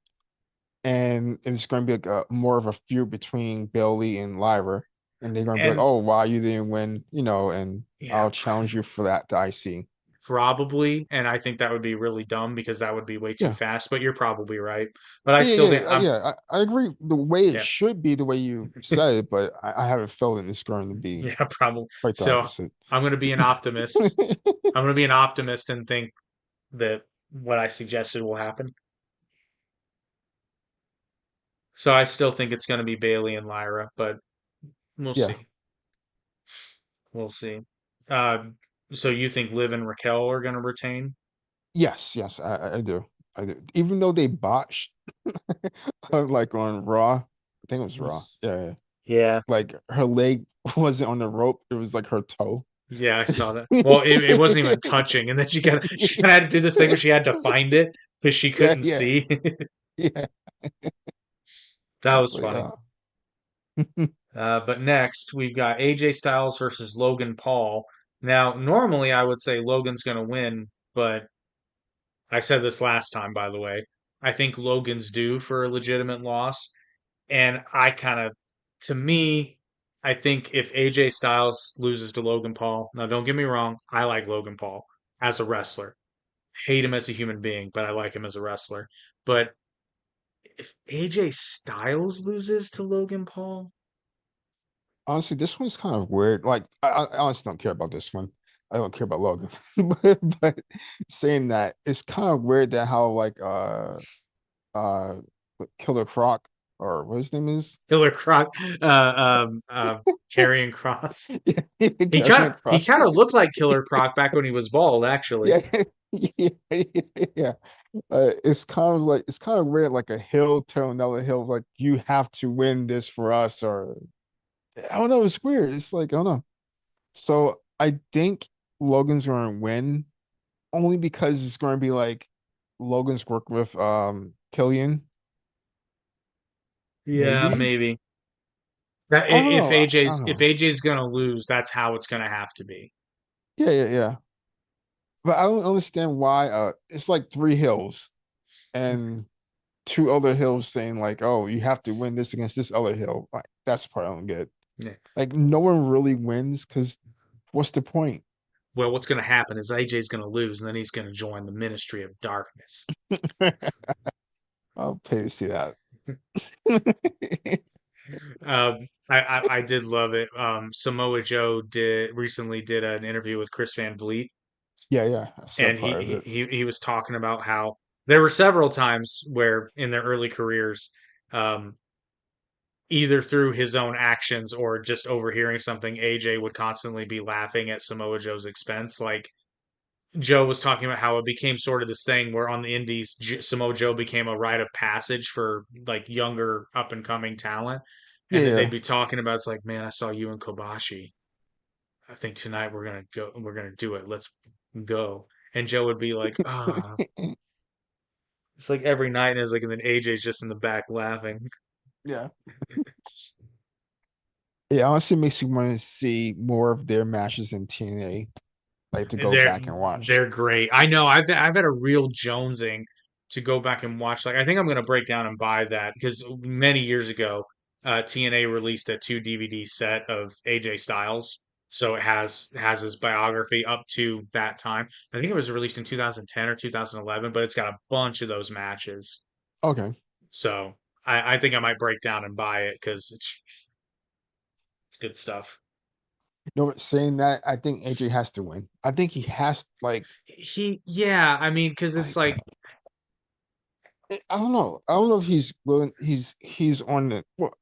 And it's going to be like more of a feud between Bailey and Lyra. And they're going to be like, And oh, why you didn't win, and yeah, I'll challenge you for that to IC. probably. And I think that would be really dumb because that would be way too Yeah. fast. But you're probably right. But I Yeah, still yeah, think yeah, yeah. I agree the way it yeah, should be, the way you said it, but I have a feeling it's going to be yeah, probably. quite the So opposite. I'm going to be an optimist. I'm going to be an optimist and think that what I suggested will happen. So I still think it's going to be Bailey and Lyra, but we'll Yeah. see. We'll see. Uh, so you think Liv and Raquel are going to retain? Yes, yes, I do. I do. Even though they botched like on Raw, I think it was Raw. Yeah, yeah. Yeah. Like her leg wasn't on the rope, it was like her toe. Yeah, I saw that. Well, it wasn't even touching, and then she kind of had to do this thing where she had to find it because she Yeah, couldn't yeah, see. yeah. That was But funny. yeah. But next we've got AJ Styles versus Logan Paul. Now, normally I would say Logan's going to win, but I said this last time, by the way. I think Logan's due for a legitimate loss. And I kind of, to me, I think if AJ Styles loses to Logan Paul, now don't get me wrong, I like Logan Paul as a wrestler. Hate him as a human being, but I like him as a wrestler. But if AJ Styles loses to Logan Paul, Honestly, this one's kind of weird. Like, I honestly don't care about this one. I don't care about Logan. But saying that, it's kind of weird that how like Killer Croc, or what his name is? Killer Croc, Karrion Cross. Yeah, Karrion He Cross. kind of looked like Killer Croc back when he was bald, actually. Yeah, yeah, yeah. It's kind of weird, like a hill telling another hill, like you have to win this for us, or I don't know. It's weird. It's like I don't know. So I think Logan's going to win only because it's going to be like Logan's work with Killian. Yeah, Maybe. maybe. I don't know. I don't If know. AJ's gonna lose, that's how it's gonna have to be. Yeah, yeah, yeah. But I don't understand why. It's like three hills and two other hills saying like, "Oh, you have to win this against this other hill." Like that's the part I don't get. Yeah. Like no one really wins because what's the point? Well, what's going to happen is AJ's going to lose, and then he's going to join the Ministry of Darkness. I'll pay to see that. I did love it. Samoa Joe recently did an interview with Chris Van Vliet, Yeah, I saw and part of it. he was talking about how there were several times where in their early careers, um, either through his own actions or just overhearing something, AJ would constantly be laughing at Samoa Joe's expense. Like Joe was talking about how it became sort of this thing where on the Indies, Samoa Joe became a rite of passage for like younger up and coming talent. Yeah, And then they'd yeah. be talking about it's like, man, I saw you and Kobashi. I think tonight we're gonna go. We're gonna do it. Let's go. And Joe would be like, ah. It's like every night, and it's like, and then AJ's just in the back laughing. Yeah. It honestly makes you want to see more of their matches in TNA, like to go They're back and watch. they're great. I know. I've had a real jonesing to go back and watch. Like I think I'm gonna break down and buy that because many years ago, TNA released a 2 DVD set of AJ Styles. So it has his biography up to that time. I think it was released in 2010 or 2011, but it's got a bunch of those matches. Okay. So I think I might break down and buy it because it's good stuff. No, but saying that, I think AJ has to win. I think he has Yeah, I mean, because it's like like I don't know. I don't know if he's willing. He's on the. Well,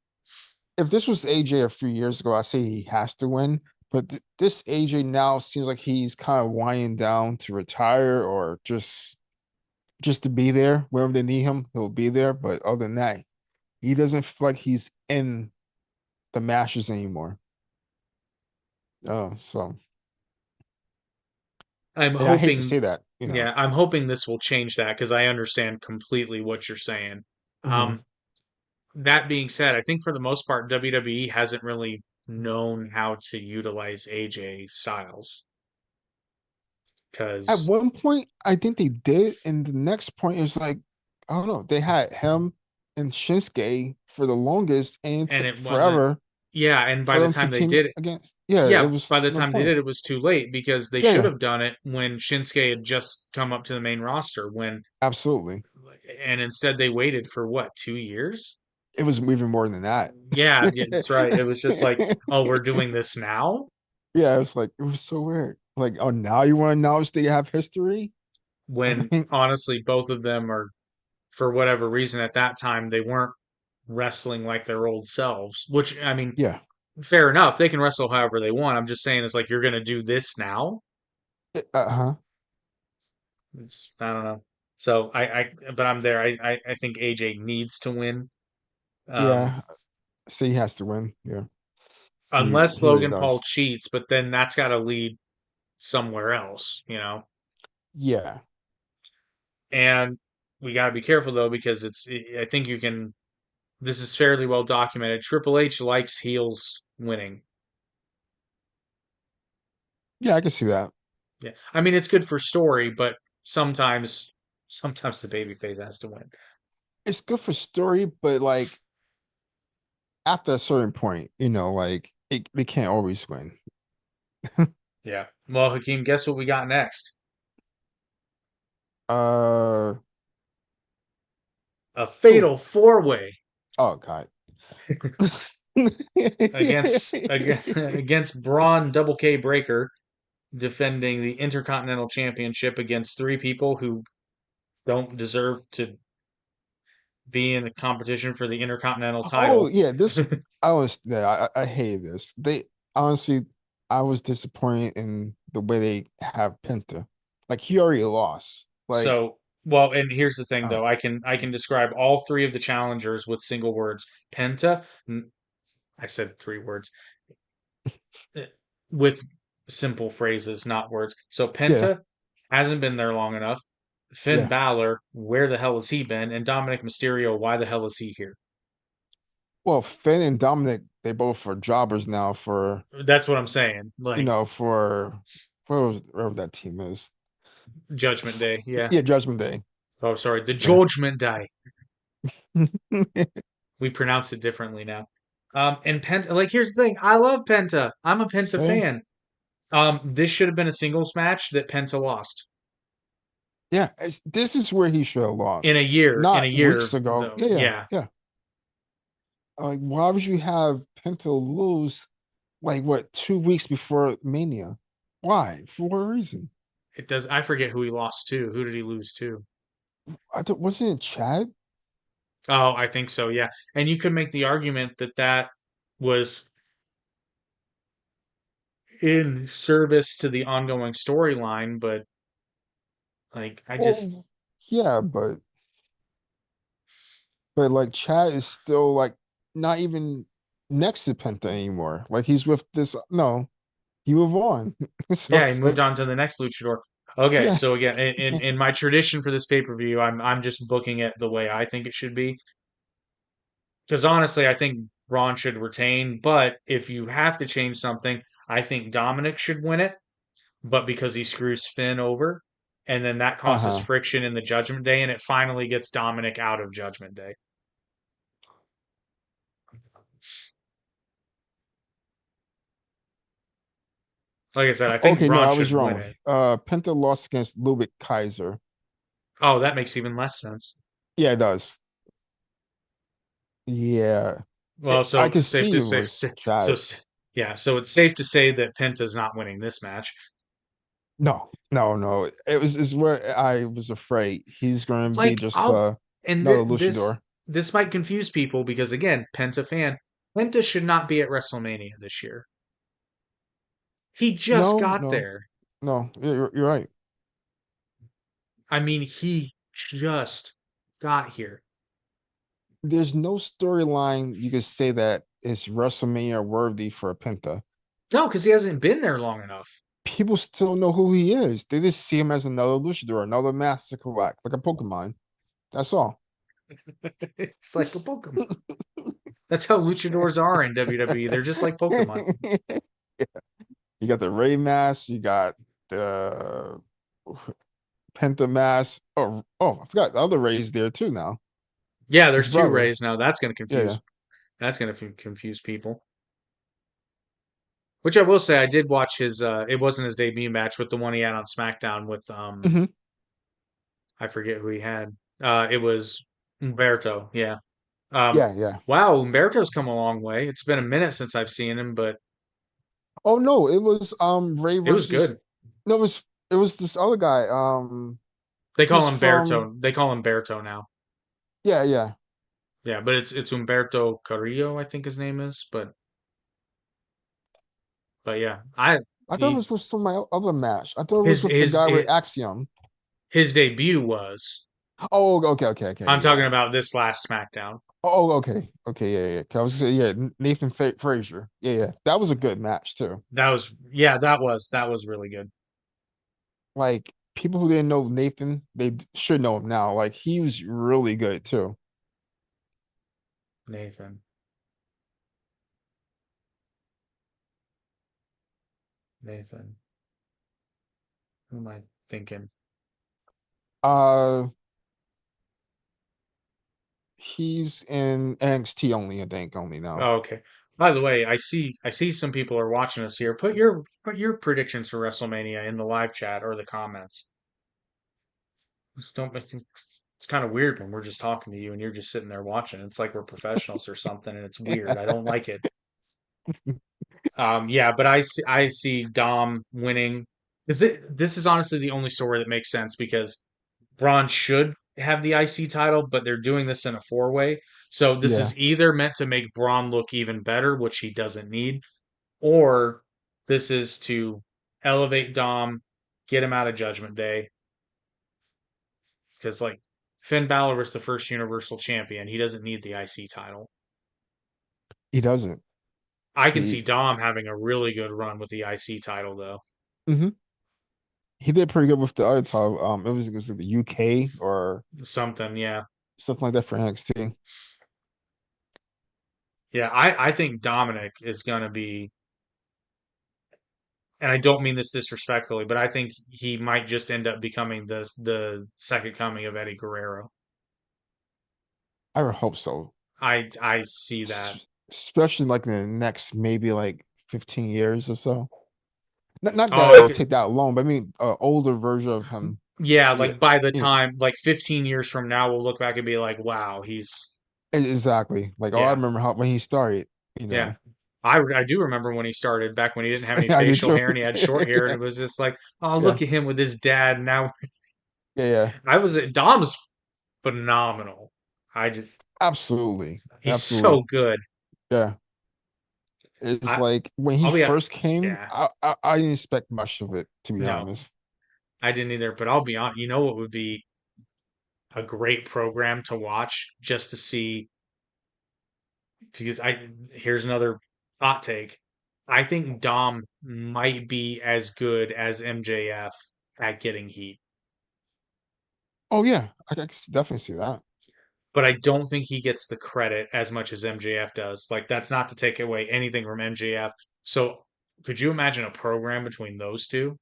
if this was AJ a few years ago, I say he has to win. But this AJ now seems like he's kind of winding down to retire or just to be there wherever they need him. He'll be there. But other than that, he doesn't feel like he's in the matches anymore. Oh, so I'm and I hate to hoping, say that, you know. yeah, I'm hoping this will change that because I understand completely what you're saying. Mhm. Um, that being said, I think for the most part, WWE hasn't really known how to utilize AJ Styles At because, one point, I think they did, and the next point is like, I don't know. They had him and Shinsuke for the longest, and it and took it wasn't, forever yeah, and by for the them to time they team did it, against. Yeah, it yeah, was by the no time they point. did it was too late because they Yeah, should yeah, have done it when Shinsuke had just come up to the main roster absolutely. and instead they waited for what, 2 years? It was even more than that. Yeah, yeah, that's right. It was just like, oh, we're doing this now Yeah, it was like it was so weird. Like, oh, now you want to acknowledge that you have history? I when mean, honestly both of them are, for whatever reason at that time, they weren't wrestling like their old selves, which I mean, yeah, fair enough. They can wrestle however they want. I'm just saying it's like you're going to do this now. uh-huh. It's I don't know. So but I'm there. I think AJ needs to win. Um, Yeah, so he has to win. Yeah, unless he really Logan Paul does. cheats, but then that's got to lead somewhere else, you know. Yeah, And we got to be careful though because I think you can, this is fairly well documented. Triple H likes heels winning. yeah, I can see that. Yeah. I mean, it's good for story, but sometimes the babyface has to win. It's good for story, but like after a certain point, like they can't always win. Yeah. Well, Hakeem, guess what we got next? Uh A oh, fatal four-way oh God. against Braun Double K Breaker defending the Intercontinental Championship against three people who don't deserve to be in the competition for the Intercontinental Oh title. yeah, this I was yeah, I hate this. They honestly I was disappointed in the way they have Penta. Like he already lost. Like So, well, and here's the thing uh, though. I can describe all three of the challengers with single words. Penta, I said 3 words, eh, with simple phrases, not words. So yeah, Penta hasn't been there long enough. Finn yeah. Balor, where the hell has he been? And Dominik Mysterio, why the hell is he here? Well, Finn and Dominic, they both are jobbers now for That's what I'm saying. Like for whatever that team is. Judgment Day. Yeah. Yeah, Judgment Day. Oh, sorry. The Yeah. Judgment Day. We pronounce it differently now. And Penta, like, here's the thing. I love Penta. I'm a Penta Same. fan. This should have been a singles match that Penta lost Yeah, this is where he should have in lost. a year. In a Not year, weeks ago. though. Yeah, yeah, Yeah, yeah. Like, why would you have Penta lose like what 2 weeks before Mania? Why? For what reason? it does. I forget who he lost to. Who did he lose to? I thought wasn't it Chad? Oh, I think so. Yeah, and you could make the argument that that was in service to the ongoing storyline, but like, I just Well, yeah, but like Chad is still like not even next to Penta anymore. Like he's with this. No, he moved on. So yeah, he it's moved like, on to the next luchador. Okay, yeah, so again, in my tradition for this pay-per-view, I'm just booking it the way I think it should be. Because honestly, I think Braun should retain, but if you have to change something, I think Dominik should win it, but because he screws Finn over, and then that causes uh-huh. friction in the Judgment Day, and it finally gets Dominik out of Judgment Day. Like I said, I think Okay, no, Braun I was should win wrong. it. Penta lost against Ludwig Kaiser. Oh, that makes even less sense. Yeah, it does. Yeah, Well, I so could safe see to it say, was Chad. yeah, so it's safe to say that Penta's not winning this match. No, no, no. It was is where I was afraid he's going to be Like, just I'll and another this luchador. this might confuse people because again, Penta fan, Penta should not be at WrestleMania this year. He just No, got no, there. no. You're right. I mean, he just got here. There's no storyline you could say that is WrestleMania worthy for Penta. No, because he hasn't been there long enough. People still know who he is. They just see him as another luchador, another master collect, like a Pokemon. That's all. It's like a Pokemon. That's how luchadors are in WWE. They're just like Pokemon. You got the Ray mask, you got the Penta mask. Oh, I forgot the other Ray's there too now. Yeah, His there's two brother. Rays now. That's going to Yeah, yeah. confuse. That's going to confuse people. Which I will say, I did watch his. It wasn't his debut match with the one he had on SmackDown with Hmm. I forget who he had. It was Umberto. Yeah. Um, Yeah, yeah. wow, Umberto's come a long way. It's been a minute since I've seen him, but Oh no, it was Ray it was versus good. no, it was this other guy. They call He's him from Berto. They call him Berto now. yeah, yeah. Yeah, but it's Umberto Carrillo, I think his name is. But yeah, I I thought it he was for some my other match. I thought it was his with the his guy his, with Axiom. his debut was. Oh, okay, okay, okay, I'm talking yeah. about this last SmackDown. Oh, okay, okay, yeah, yeah. 'Cause I was gonna say, yeah, Nathan Frazier. Yeah, yeah. That was a good match too. That was yeah, that was really good. Like people who didn't know Nathan, should know him now. Like he was really good too. Nathan. Nathan. Who am I thinking? Uh, he's in NXT only, I think, only now. Oh, okay. By the way, I see some people are watching us here. Put your predictions for WrestleMania in the live chat or the comments. Just don't make it's kind of weird when we're just talking to you and you're just sitting there watching. It's like we're professionals or something, and it's weird. I don't like it. Yeah, but I see Dom winning. This is honestly the only story that makes sense because Braun should have the IC title, but they're doing this in a four-way. So this Yeah, is either meant to make Braun look even better, which he doesn't need, or this is to elevate Dom, get him out of Judgment Day. Because like Finn Balor was the first Universal Champion, he doesn't need the IC title. he doesn't. I can see He Dom having a really good run with the IC title though. hmm he did pretty good with the other title. It was like the UK or Something, yeah. something like that for NXT. Yeah, I think Dominik is gonna be, and I don't mean this disrespectfully, but I think he might just end up becoming the second coming of Eddie Guerrero. I would hope so. I see that. especially like in the next maybe like 15 years or so. Not that Oh, it'll okay. take that long, but I mean, older version of him. Yeah, Yeah, like by the yeah, time, like 15 years from now, we'll look back and be like, wow, exactly. Like, oh, I yeah, remember how when he started. yeah. I do remember when he started back when he didn't have any I do facial too. hair and he had short hair, and Yeah, it was just like, oh, yeah, look at him with his dad. Now yeah, yeah. Dom's phenomenal. I just, Absolutely, he's so absolutely. good. Yeah. It's I, like when he I'll be, first came, yeah, I didn't expect much of it, to be no, honest. I didn't either, but I'll be honest, you know what would be a great program to watch just to see because here's another hot take. I think Dom might be as good as MJF at getting heat, Oh yeah, I can definitely see that. but I don't think he gets the credit as much as MJF does. Like that's not to take away anything from MJF. So could you imagine a program between those two?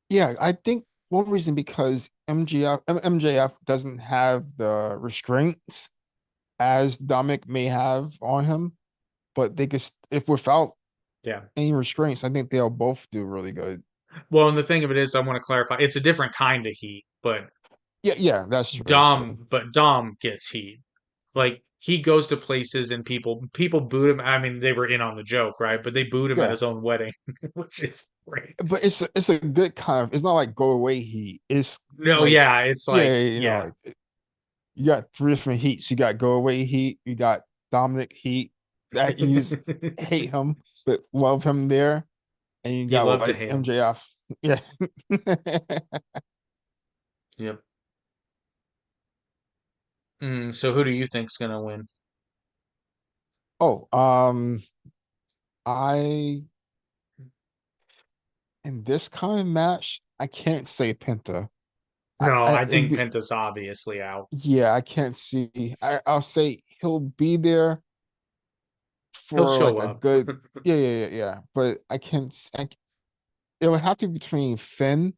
Yeah, I think one reason because MJF doesn't have the restraints as Dominik may have on him, but they could if without Yeah. any restraints, I think they'll both do really good. Well, and the thing of it is, I want to clarify, it's a different kind of heat, but Yeah, yeah, that's true. That's true. Dom gets heat. Like he goes to places and people booed him. I mean, they were in on the joke, right? But they booed him at Yeah, his own wedding, which is great. but it's a good kind of. It's not like go away heat. It's No, like yeah, it's yeah, like you know, yeah, like you got three different heats. You got go away heat. You got Dominik heat that you just hate him but love him there, and you you got love to like hate him. MJF. Yeah. Yep. So who do you think's gonna win? Oh, I in this kind of match, I can't say Penta. No, I It'd think be Penta's obviously out. yeah, I can't see. I'll say he'll be there He'll for show like a up. good yeah. But I can't. It would have to be between Finn,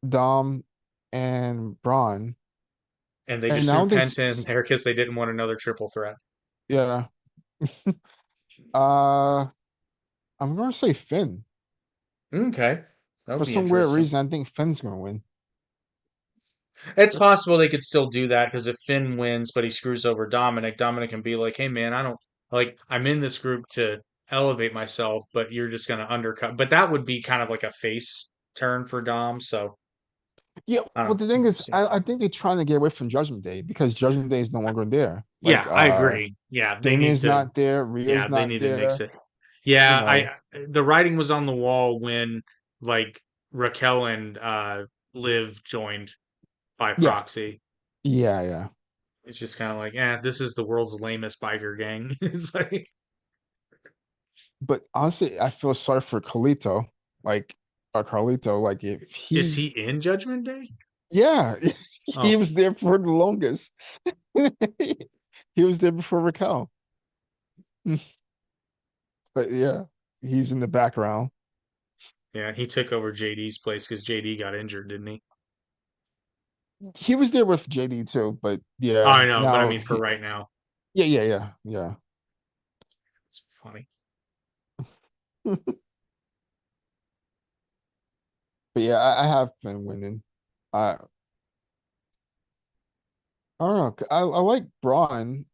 Dom, and Bron. And they And just threw now Penta in there because they didn't want another triple threat. yeah. Uh, I'm gonna say Finn. Okay. That would For be some weird interesting. reason, I think Finn's gonna win. It's possible they could still do that because if Finn wins, but he screws over Dominik, Dominik can be like, "Hey, man, I don't like. I'm in this group to elevate myself, but you're just gonna undercut." But that would be kind of like a face turn for Dom. So Yeah, I well, don't the know. thing We'll is, see. I think they're trying to get away from Judgment Day because Judgment Day is no longer there. Like, Yeah, I agree. Yeah, they need Damian's to. not there, Rhea's Yeah, they not need to mix there. it. You Yeah, know, the writing was on the wall when like Raquel and Liv joined by yeah, proxy. yeah. It's just kind of like, this is the world's lamest biker gang. It's like, But honestly, I feel sorry for Carlito. Like, Carlito, like if is he, he in Judgment Day? yeah, he Oh, was there for the longest. He was there before Raquel. But yeah, he's in the background. yeah, he took over JD's place because JD got injured, didn't he? He was there with JD too, but Oh, I yeah, know, but I now mean for he, right now, yeah. it's funny. But yeah, I have been winning. I don't know. I like Braun,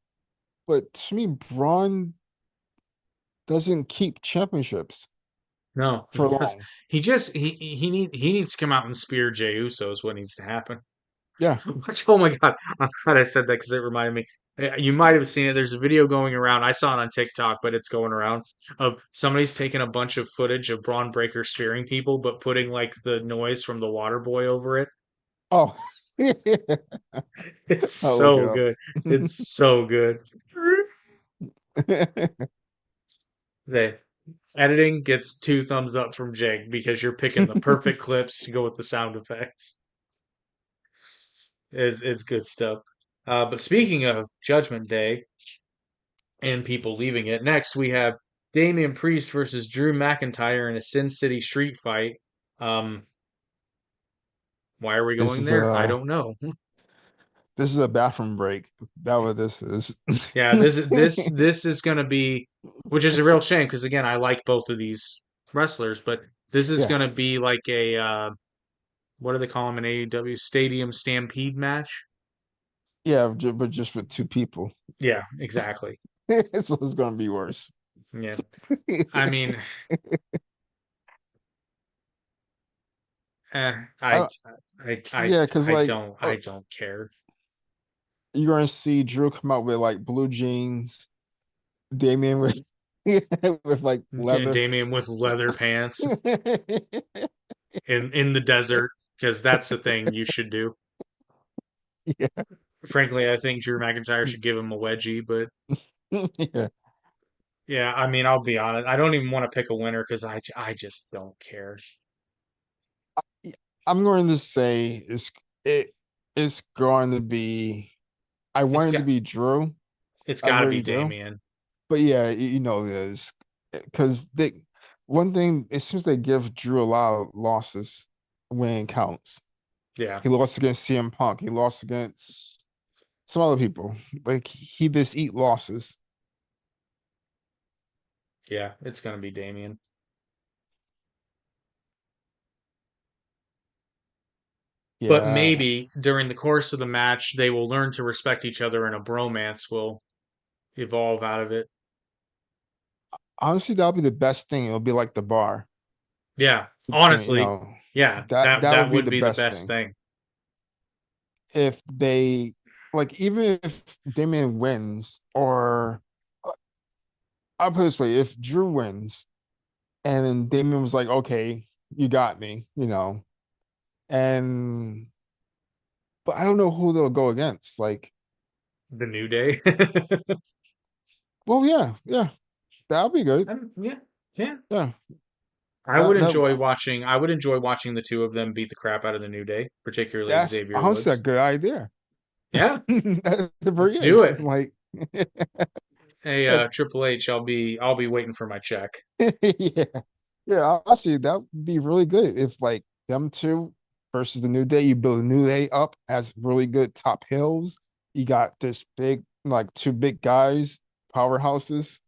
but to me, Braun doesn't keep championships No, for because long. he needs to come out and spear Jey Uso is what needs to happen. Yeah. Which, oh my God, I'm glad I said that because it reminded me. You might have seen it. There's a video going around. I saw it on TikTok, but it's going around of somebody's taking a bunch of footage of Braun Breaker spearing people, but putting like the noise from the water boy over it. Oh, It's I'll look it so up. good. It's so good. The editing gets two thumbs up from Jake because you're picking the perfect clips to go with the sound effects. It's good stuff. But speaking of Judgment Day and people leaving it, next we have Damian Priest versus Drew McIntyre in a Sin City street fight. Um, why are we This going is there? I don't know. This is a bathroom break. That what this is. Yeah, this is gonna be, which is a real shame because again, I like both of these wrestlers, but this is Yeah, gonna be like a what do they call them in AEW? Stadium Stampede match? yeah, but just with two people, Yeah, exactly. so it's gonna be worse. Yeah, I mean, eh, I, I, yeah, because like I don't care. you're gonna see Drew come out with like blue jeans, Damian with with like leather. Damian with leather pants in the desert because that's the thing you should do. Yeah, Frankly, I think Drew McIntyre should give him a wedgie, but yeah. yeah, I mean, I'll be honest. I don't even want to pick a winner because I just don't care. I'm going to say it it's going to be. I It's want it to got be Drew. it's I got to be really do. Damian. But yeah, you know it is because they one thing it seems they give Drew a lot of losses when it counts. Yeah, He lost against CM Punk. He lost against some other people. Like he just eat losses. yeah, it's gonna be Damian. But Yeah. maybe during the course of the match, they will learn to respect each other and a bromance will evolve out of it. Honestly, that'll be the best thing. It'll be like the bar Yeah, between, honestly, yeah, that that would be would the be the best best thing. thing. If they like even if Damian wins or I'll put it this way, if Drew wins and then Damian was like, okay, you got me, and but I don't know who they'll go against. Like, The New Day. well, yeah, that'll be good. Yeah, yeah. Yeah, I would enjoy watching the two of them beat the crap out of the New Day, particularly that's Xavier honestly a Woods. good idea. Yeah, That let's really do is. it. Like, Hey, yeah, Triple H, I'll be waiting for my check. yeah, yeah. Honestly, that would be really good if like them two versus the New Day. You build a New Day up as really good top hills. You got this big, like two big guys, powerhouses.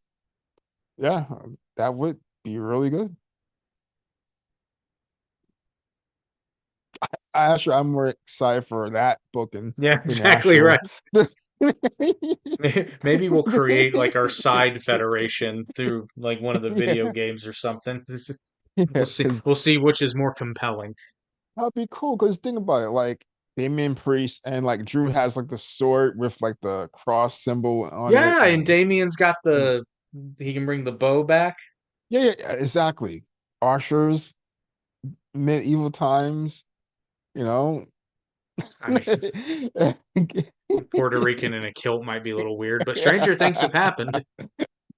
Yeah, that would be really good. I'm more excited for that booking Yeah, than the exactly right. actual. Maybe we'll create like our side federation through like one of the video Yeah, games or something. yeah, because We'll see which is more compelling. that'd be cool. Because think about it, like Damian Priest and like Drew has like the sword with like the cross symbol on it, Yeah, and Damien's got and the he can bring the bow back. yeah, exactly. Archers, medieval times, you know. I mean, Puerto Rican in a kilt might be a little weird, but stranger things have happened.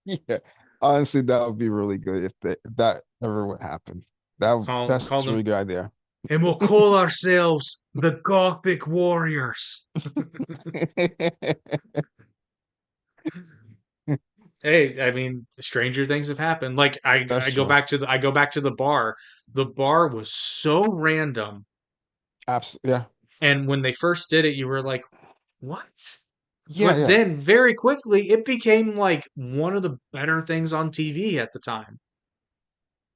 Yeah, honestly, that would be really good if that ever would happen. That's Call a really them, good idea. and we'll call ourselves the Gothic Warriors. Hey, I mean, stranger things have happened. Like That's I go true. back to I go back to the bar. The bar was so random, Absolutely. Yeah. and when they first did it, you were like, "What?" Yeah. But Yeah. then very quickly, it became like one of the better things on TV at the time.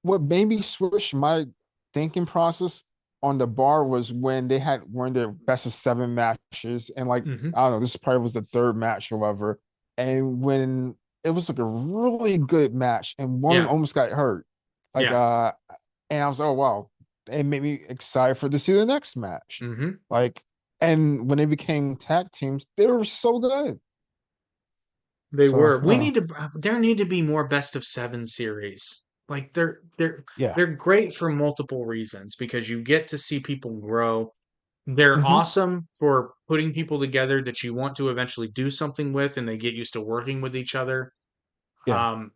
What made me switch my thinking process on the bar was when they had one of their best of seven matches, and like Hmm. I don't know, this probably was the third match, however, and when it was like a really good match, and one Yeah, almost got hurt, like yeah. and I was oh wow, it made me excited for to see the next match, Hmm. like, and when they became tag teams, they were so good. They So were. We need to. There need to be more best of seven series. Like yeah, they're great for multiple reasons because you get to see people grow. They're hmm, awesome for putting people together that you want to eventually do something with, and they get used to working with each other. yeah. Um,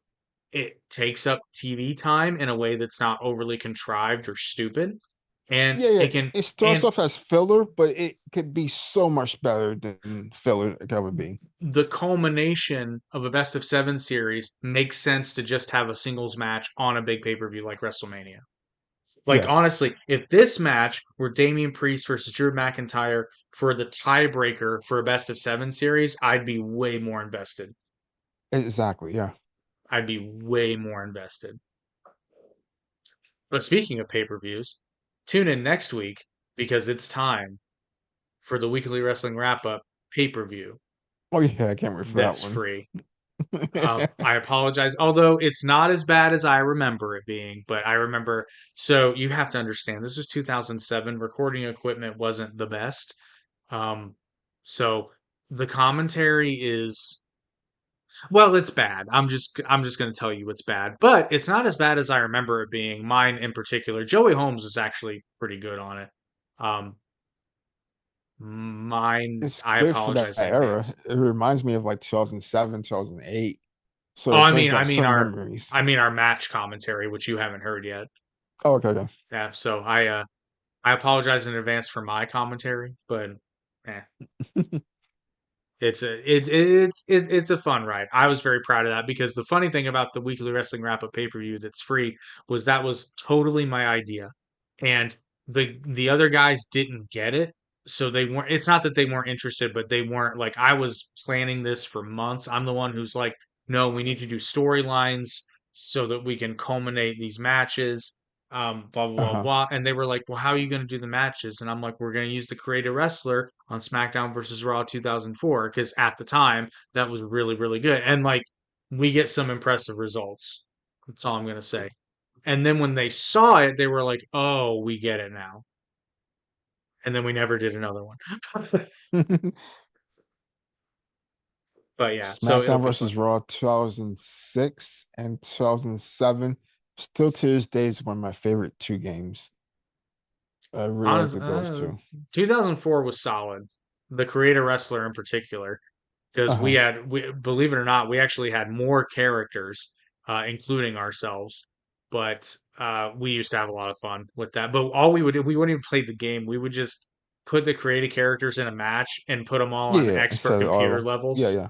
it takes up TV time in a way that's not overly contrived or stupid, and Yeah, yeah. it can It starts and off as filler, but it could be so much better than filler that would be. the culmination of a best of seven series makes sense to just have a singles match on a big pay per view like WrestleMania. Like Yeah. honestly, if this match were Damian Priest versus Drew McIntyre for the tiebreaker for a best of 7 series, I'd be way more invested. Exactly. Yeah. I'd be way more invested. But speaking of pay-per-views, tune in next week because it's time for the weekly wrestling wrap-up pay-per-view Oh yeah, I can't wait for that that's one. free. I apologize, although it's not as bad as I remember it being, but I remember. So you have to understand, this was 2007. Recording equipment wasn't the best. Um, so the commentary is, well, it's bad. I'm just going to tell you it's bad, but it's not as bad as I remember it being. Mine in particular, Joey Holmes is actually pretty good on it. Um, mine, It's I good for that apologize in era. advance. It reminds me of like 2007, 2008. So Oh, it brings back certain memories. I mean our match commentary, which you haven't heard yet. Oh, okay, okay. Yeah, so I apologize in advance for my commentary, but eh, it's a fun ride. I was very proud of that because the funny thing about the weekly wrestling wrap up pay per view that's free was that was totally my idea, and the other guys didn't get it, so they weren't. It's not that they weren't interested, but they weren't like I was planning this for months. I'm the one who's like, no, we need to do storylines so that we can culminate these matches. Blah blah blah Uh-huh. blah, and they were like, "Well, how are you going to do the matches?" And I'm like, "We're going to use the creative wrestler on SmackDown versus Raw 2004 because at the time that was really really good, and like we get some impressive results. That's all I'm going to say." And then when they saw it, they were like, "Oh, we get it now." And then we never did another one. But yeah, so it'll SmackDown be fun. versus Raw 2006 and 2007. Still to this day is one of my favorite two games. I really Honest, like those two. 2004 was solid. The creator wrestler in particular, because Uh-huh. believe it or not, we actually had more characters, including ourselves. But we used to have a lot of fun with that. But all we would do, we wouldn't even play the game. We would just put the created characters in a match and put them all Yeah, on yeah. expert Instead of computer auto. Yeah, levels. yeah.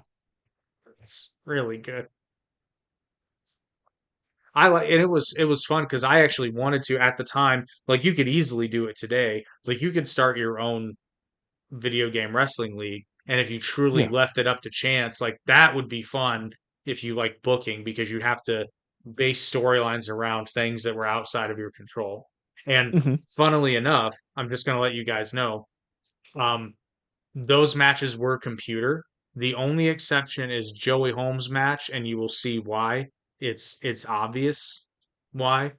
It's really good. I like, and it was fun because I actually wanted to at the time. Like you could easily do it today. Like you could start your own video game wrestling league. And if you truly Yeah. left it up to chance, like that would be fun if you like booking because you have to base storylines around things that were outside of your control. And Hmm. funnily enough, I'm just going to let you guys know, um, those matches were computer. The only exception is Joey Holmes' match, and you will see why. It's obvious why.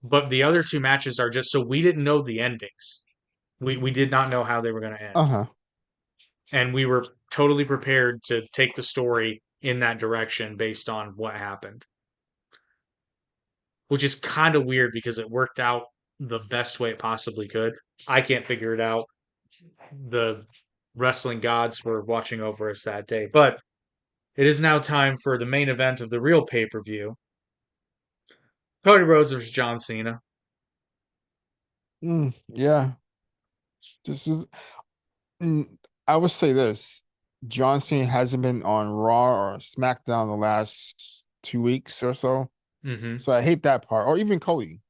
But the other two matches are just so we didn't know the endings. We did not know how they were going to end. Uh-huh. And we were totally prepared to take the story in that direction based on what happened, which is kind of weird because it worked out the best way it possibly could. I can't figure it out. The wrestling gods were watching over us that day, but it is now time for the main event of the real pay-per-view. Cody Rhodes versus John Cena. Yeah. This is mm, I would say this. John Cena hasn't been on Raw or SmackDown the last 2 weeks or so. Hmm. So I hate that part. Or even Cody,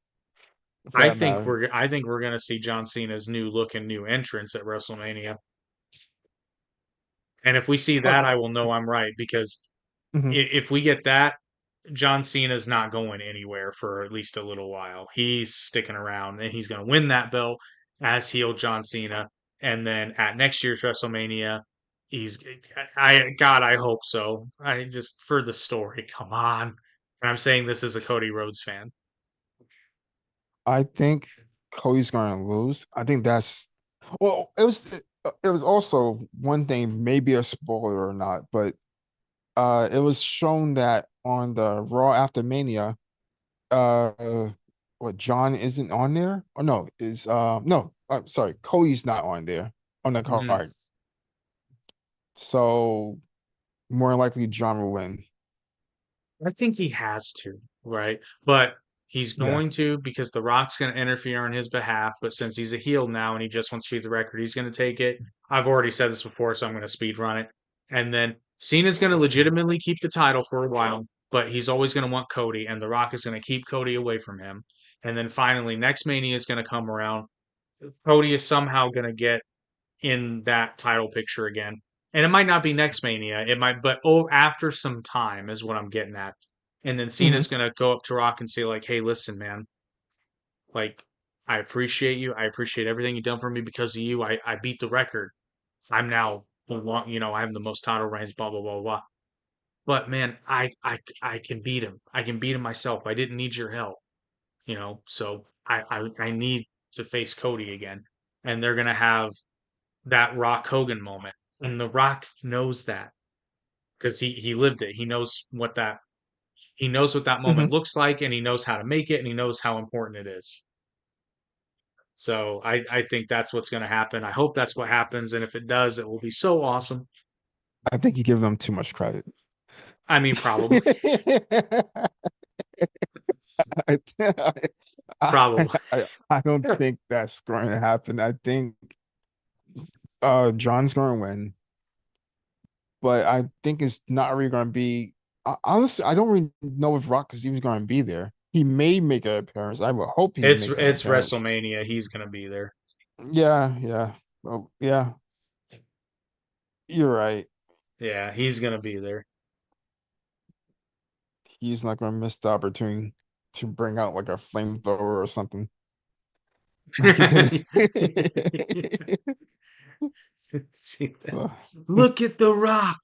for that matter. I think we're gonna see John Cena's new look and new entrance at WrestleMania. And if we see that, Uh, I will know I'm right because mhm. if we get that, John Cena's not going anywhere for at least a little while. He's sticking around and he's going to win that belt as heel John Cena. And then at next year's WrestleMania, he's, God, I hope so. I just, for the story, come on. And I'm saying this as a Cody Rhodes fan. I think Cody's gonna lose. I think that's well, it was also one thing, maybe a spoiler or not, but it was shown that on the Raw after Mania, uh what John isn't on there? Or no, is no, I'm sorry, Cody's not on there on the Mhm. card. So more likely John will win. I think he has to, right? But he's Yeah. going to because The Rock's going to interfere on his behalf. But since he's a heel now and he just wants to keep the record, he's going to take it. I've already said this before, so I'm going to speed run it. And then Cena's going to legitimately keep the title for a while, but he's always going to want Cody, and The Rock is going to keep Cody away from him. And then finally, next Mania is going to come around. Cody is somehow going to get in that title picture again. And it might not be next Mania. It might, but after some time is what I'm getting at. And then Hmm. Cena's gonna go up to Rock and say like, "Hey, listen, man. Like, I appreciate you. I appreciate everything you've done for me. Because of you, I beat the record. I'm now I have the most title reigns. Blah blah blah blah. But man, I can beat him. I can beat him myself. I didn't need your help. So I need to face Cody again." And they're gonna have that Rock Hogan moment. And The Rock knows that because he lived it. He knows what that Hmm. moment looks like, and he knows how to make it, and he knows how important it is. So I think that's what's going to happen. I hope that's what happens, and if it does, it will be so awesome. I think you give them too much credit. I mean, probably, I, probably. I don't think that's going to happen. I think John's going to win, but I think it's not really going to be. Honestly, I don't really know if Rock is even going to be there. He may make an appearance. I would hope he make an It's appearance. WrestleMania. He's going to be there. Yeah, yeah. Well, yeah, you're right. Yeah, he's going to be there. He's not going to miss the opportunity to bring out like a flamethrower or something. See that? Uh, Look at The Rock.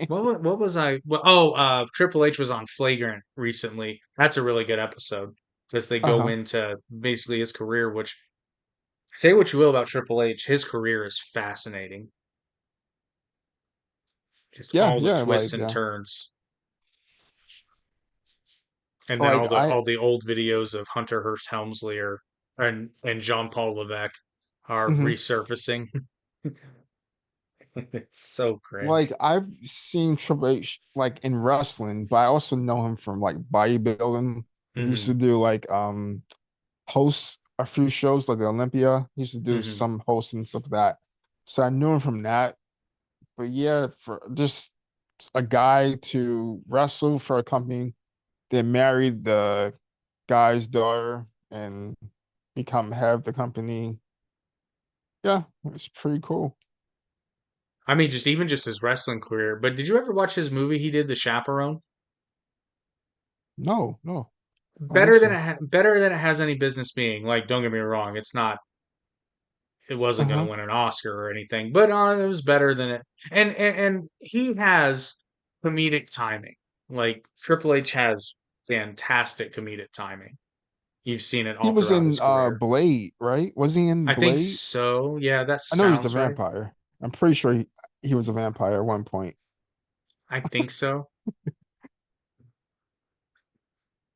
What was I? Triple H was on Flagrant recently. That's a really good episode because they go uh-huh. into basically his career. Which, say what you will about Triple H, his career is fascinating. Just Yeah, all the yeah, twists like and yeah. turns, and then Like I all the old videos of Hunter Hearst Helmsley and Jean Paul Levesque are mhm. resurfacing. It's so Like cringe. I've seen Triple H like in wrestling, but I also know him from like bodybuilding. He used Hmm. to do like host a few shows like the Olympia. He used to do Hmm. some hosting and stuff like that. So I knew him from that. But yeah, for just a guy to wrestle for a company, then marry the guy's daughter and become head of the company. Yeah, it's pretty cool. I mean, just even just his wrestling career. But did you ever watch his movie he did, The Chaperone? No, no, I don't think so. Better than it has any business being. Like, don't get me wrong, it wasn't going to Uh-huh. win an Oscar or anything, but it was better than it. And he has comedic timing. Like Triple H has fantastic comedic timing. You've seen it He all was throughout his in career. Blade, right? Was he in I think Blade? so. Yeah, that I know he was a sounds right. vampire. I'm pretty sure he was a vampire at one point. I think so.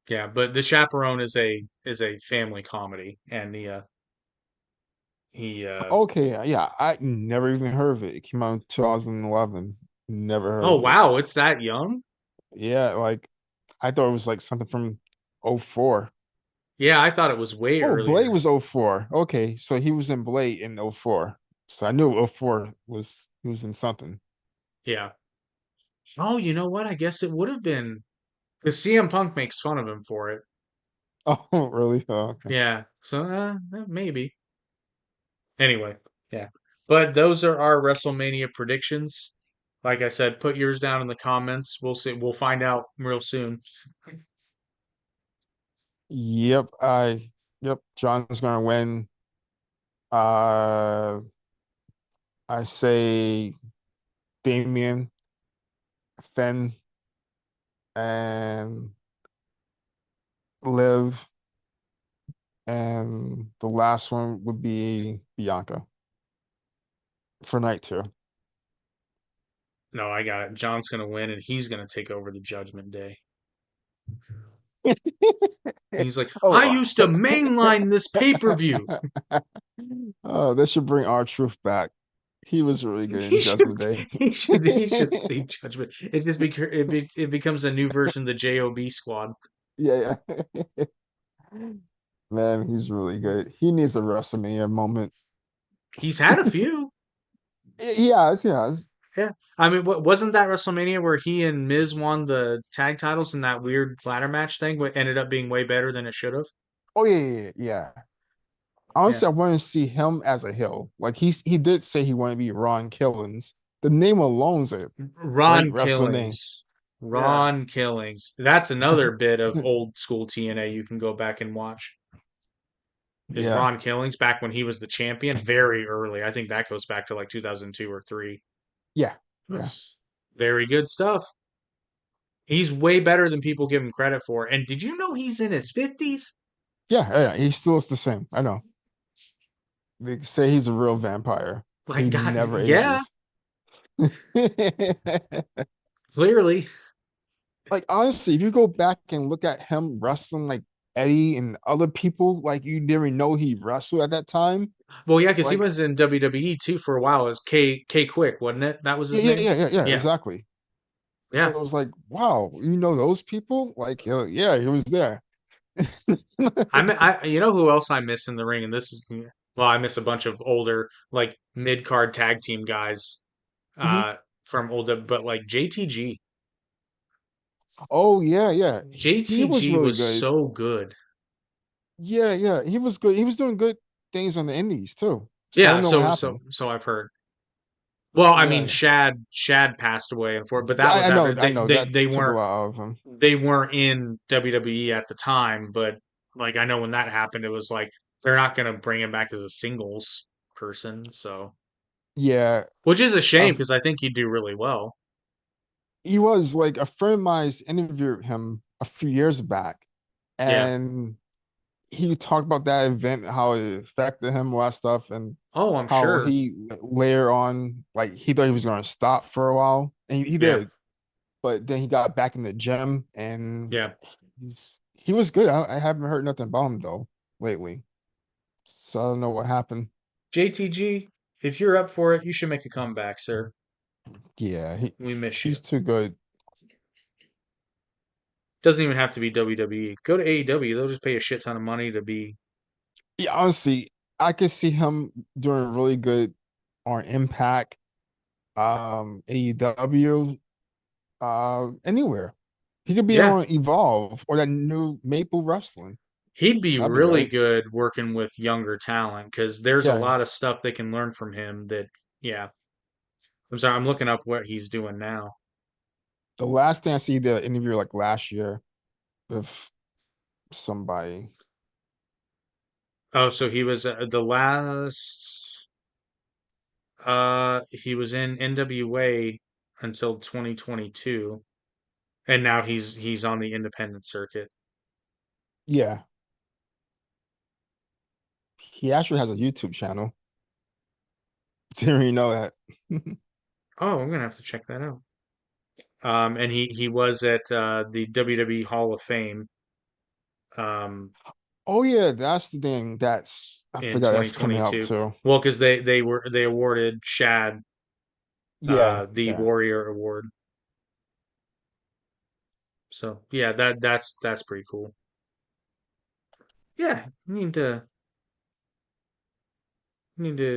Yeah, but The Chaperone is a family comedy, and he Okay, yeah, I never even heard of it. It came out in 2011. Never heard oh of it. wow, it's that young? Yeah, like I thought it was like something from '04. Yeah, I thought it was way Oh, Blade earlier. was '04. Okay, so he was in Blade in '04. So I knew '04 was he was in something. Yeah. Oh, you know what? I guess it would have been because CM Punk makes fun of him for it. Oh, really? Oh, okay. Yeah. So maybe. Anyway, yeah. But those are our WrestleMania predictions. Like I said, put yours down in the comments. We'll see. We'll find out real soon. Yep, yep, John's gonna win. Uh I say Damian, Finn, and Liv, and the last one would be Bianca for night two. No, I got it. John's gonna win, and he's gonna take over the Judgment Day. He's like, I Oh, used to mainline this pay-per-view. oh, they should bring our truth back. He was really good in He should, Judgment Day. he should lead Judgment. It becomes a new version of the JOB Squad. Yeah, yeah. Man, he's really good. He needs a WrestleMania moment. He's had a few. He has, he has. Yeah. I mean, wasn't that WrestleMania where he and Miz won the tag titles in that weird ladder match thing? What ended up being way better than it should have? Oh yeah. Yeah. Honestly, I want to see him as a heel. Like he did say he wanted to be Ron Killings. The name alone's a great Ron wrestler name. Killings. Yeah. Ron Killings. That's another bit of old school TNA you can go back and watch. Is Yeah, Ron Killings back when he was the champion? Very early. I think that goes back to like 2002 or 3. yeah, yeah, That's very good stuff. He's way better than people give him credit for. And did you know he's in his 50s? yeah. He still is the same. I know. They say he's a real vampire. Like, He God, never yeah, ages. clearly. Like honestly, if you go back and look at him wrestling like Eddie and other people, like you didn't know he wrestled at that time. Well, yeah, because he Like was in WWE too for a while as K Quick, wasn't it? That was his name? yeah, Yeah, exactly. So yeah. it was like, wow, you know those people? Like, yeah, he was there. You know who else I miss in the ring, and this is well, I miss a bunch of older like mid card tag team guys Mhm. uh from older, but like JTG. Oh yeah. He was JTG really was good. so good. Yeah, he was good. He was doing good things on the indies too. So I Yeah, don't know what happened. so I've heard. Well, I mean, Yeah, Shad passed away, and but yeah, that was after I know that they took a weren't lot of him. in WWE at the time, but like I know when that happened, it was like they're not gonna bring him back as a singles person, so Yeah, which is a shame uh, because I think he'd do really well. he was like a friend of mine interviewed him a few years back, Yeah. and he talked about that event, how it affected him, all that stuff, and Oh, I'm how sure. he later on, like he thought he was going to stop for a while, and he Yeah. did, but then he got back in the gym, and Yeah. he was good. I haven't heard nothing about him though lately, so I don't know what happened. JTG, if you're up for it, you should make a comeback, sir. Yeah, We miss you. he's too good. Doesn't even have to be WWE. Go to AEW. They'll just pay a shit ton of money to be. Yeah, honestly, I could see him doing really good on Impact, AEW, anywhere. He could be Yeah. on Evolve or that new Maple Wrestling. He'd be That'd be really right. good working with younger talent because there's a Yeah, lot of stuff they can learn from him that, yeah. I'm sorry, I'm looking up what he's doing now. the last thing I see the interview like last year with somebody. Oh, so he was the last, he was in NWA until 2022, and now he's on the independent circuit. Yeah, he actually has a YouTube channel. Didn't really know that. Oh, I'm gonna have to check that out. And he was at the WWE Hall of Fame um Oh yeah, that's the thing. I in forgot that's coming out 2022. too. Well, because they awarded Shad the Yeah. Warrior Award. So yeah, that's pretty cool. Yeah, you need to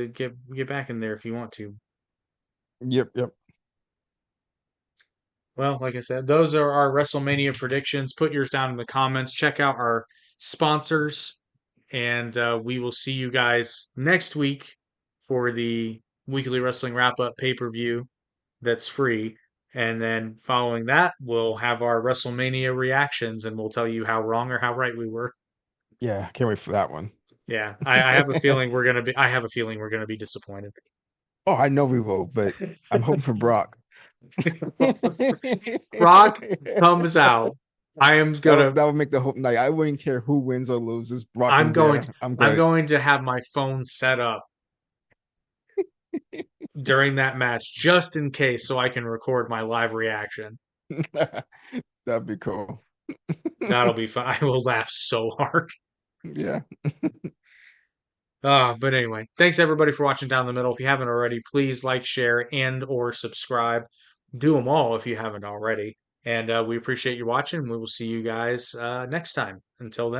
get back in there if you want to. Yep. Well, like I said, those are our WrestleMania predictions. Put yours down in the comments. Check out our sponsors, and we will see you guys next week for the weekly wrestling wrap up pay per view that's free. And then following that, we'll have our WrestleMania reactions, and we'll tell you how wrong or how right we were. Yeah, can't wait for that one. Yeah, I have a feeling we're gonna be. I have a feeling we're gonna be disappointed. Oh, I know we will, but I'm hoping for Brock. Brock comes out. I am gonna. That would make the whole night. I wouldn't care who wins or loses. Brock I'm is going. there. I'm I'm good. going to have my phone set up during that match just in case, so I can record my live reaction. That'd be cool. That'll be fun. I will laugh so hard. Yeah. But anyway, thanks everybody for watching Down the Middle. If you haven't already, please like, share, and or subscribe. Do them all if you haven't already. And we appreciate you watching. We will see you guys next time. Until then.